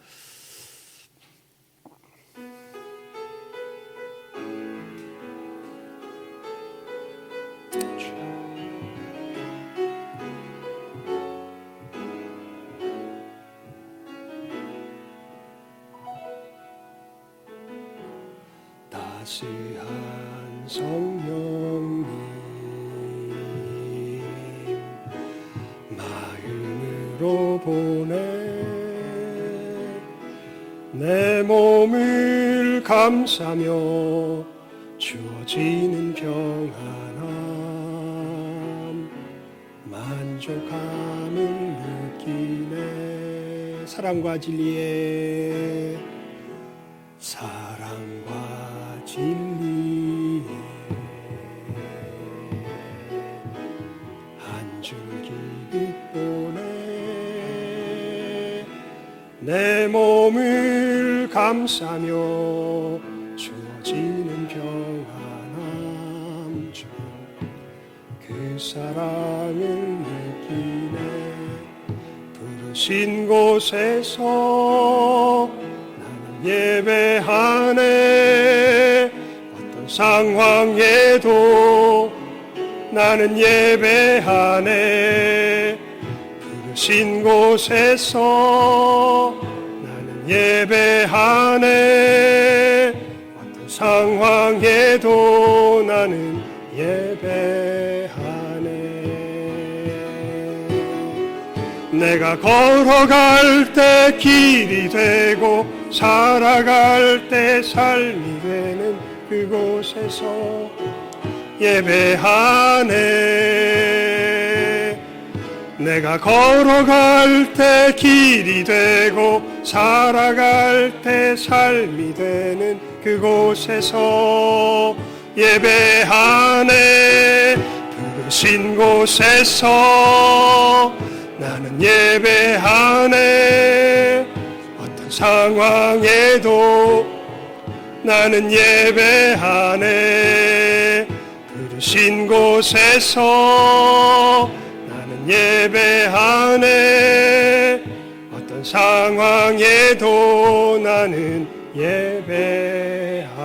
따스한 성령님 마음으로 보내 내 몸을 감싸며 주어지는 평안함 만족함을 느끼네. 사랑과 진리에 진리에 한 줄기 빛보내 내 몸을 감싸며 주어지는 평안함 중 그 사랑을 느끼네. 부르신 곳에서 나는 예배하네. 어떤 상황에도 나는 예배하네. 부르신 곳에서 나는 예배하네. 어떤 상황에도 나는 예배하네. 내가 걸어갈 때 길이 되고 살아갈 때 삶이 되는 그곳에서 예배하네. 내가 걸어갈 때 길이 되고 살아갈 때 삶이 되는 그곳에서 예배하네. 부르신 곳에서 나는 예배하네. 어떤 상황에도 나는 예배하네. 부르신 곳에서 나는 예배하네. 어떤 상황에도 나는 예배하네.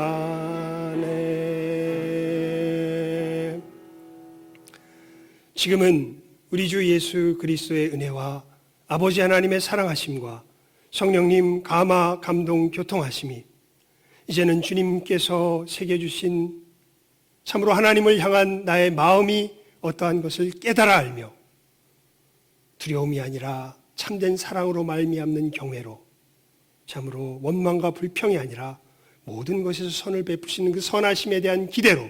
지금은 우리 주 예수 그리스도의 은혜와 아버지 하나님의 사랑하심과 성령님 감화 감동 교통하심이 이제는 주님께서 새겨주신 참으로 하나님을 향한 나의 마음이 어떠한 것을 깨달아 알며 두려움이 아니라 참된 사랑으로 말미암는 경외로 참으로 원망과 불평이 아니라 모든 것에서 선을 베푸시는 그 선하심에 대한 기대로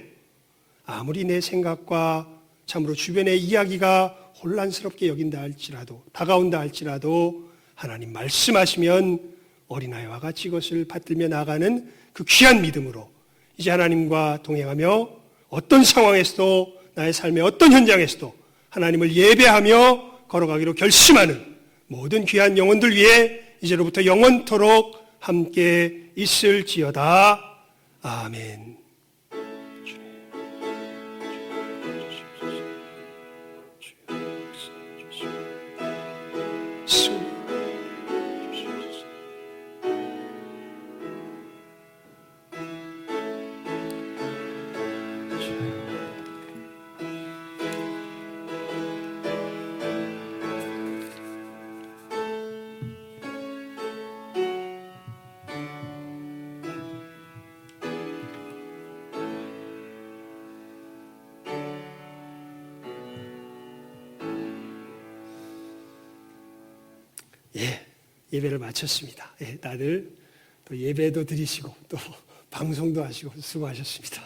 아무리 내 생각과 참으로 주변의 이야기가 혼란스럽게 여긴다 할지라도 다가온다 할지라도 하나님 말씀하시면 어린아이와 같이 이것을 받들며 나가는 그 귀한 믿음으로 이제 하나님과 동행하며 어떤 상황에서도 나의 삶의 어떤 현장에서도 하나님을 예배하며 걸어가기로 결심하는 모든 귀한 영혼들 위해 이제로부터 영원토록 함께 있을지어다. 아멘. 예배를 마쳤습니다. 다들 또 예배도 드리시고 또 방송도 하시고 수고하셨습니다.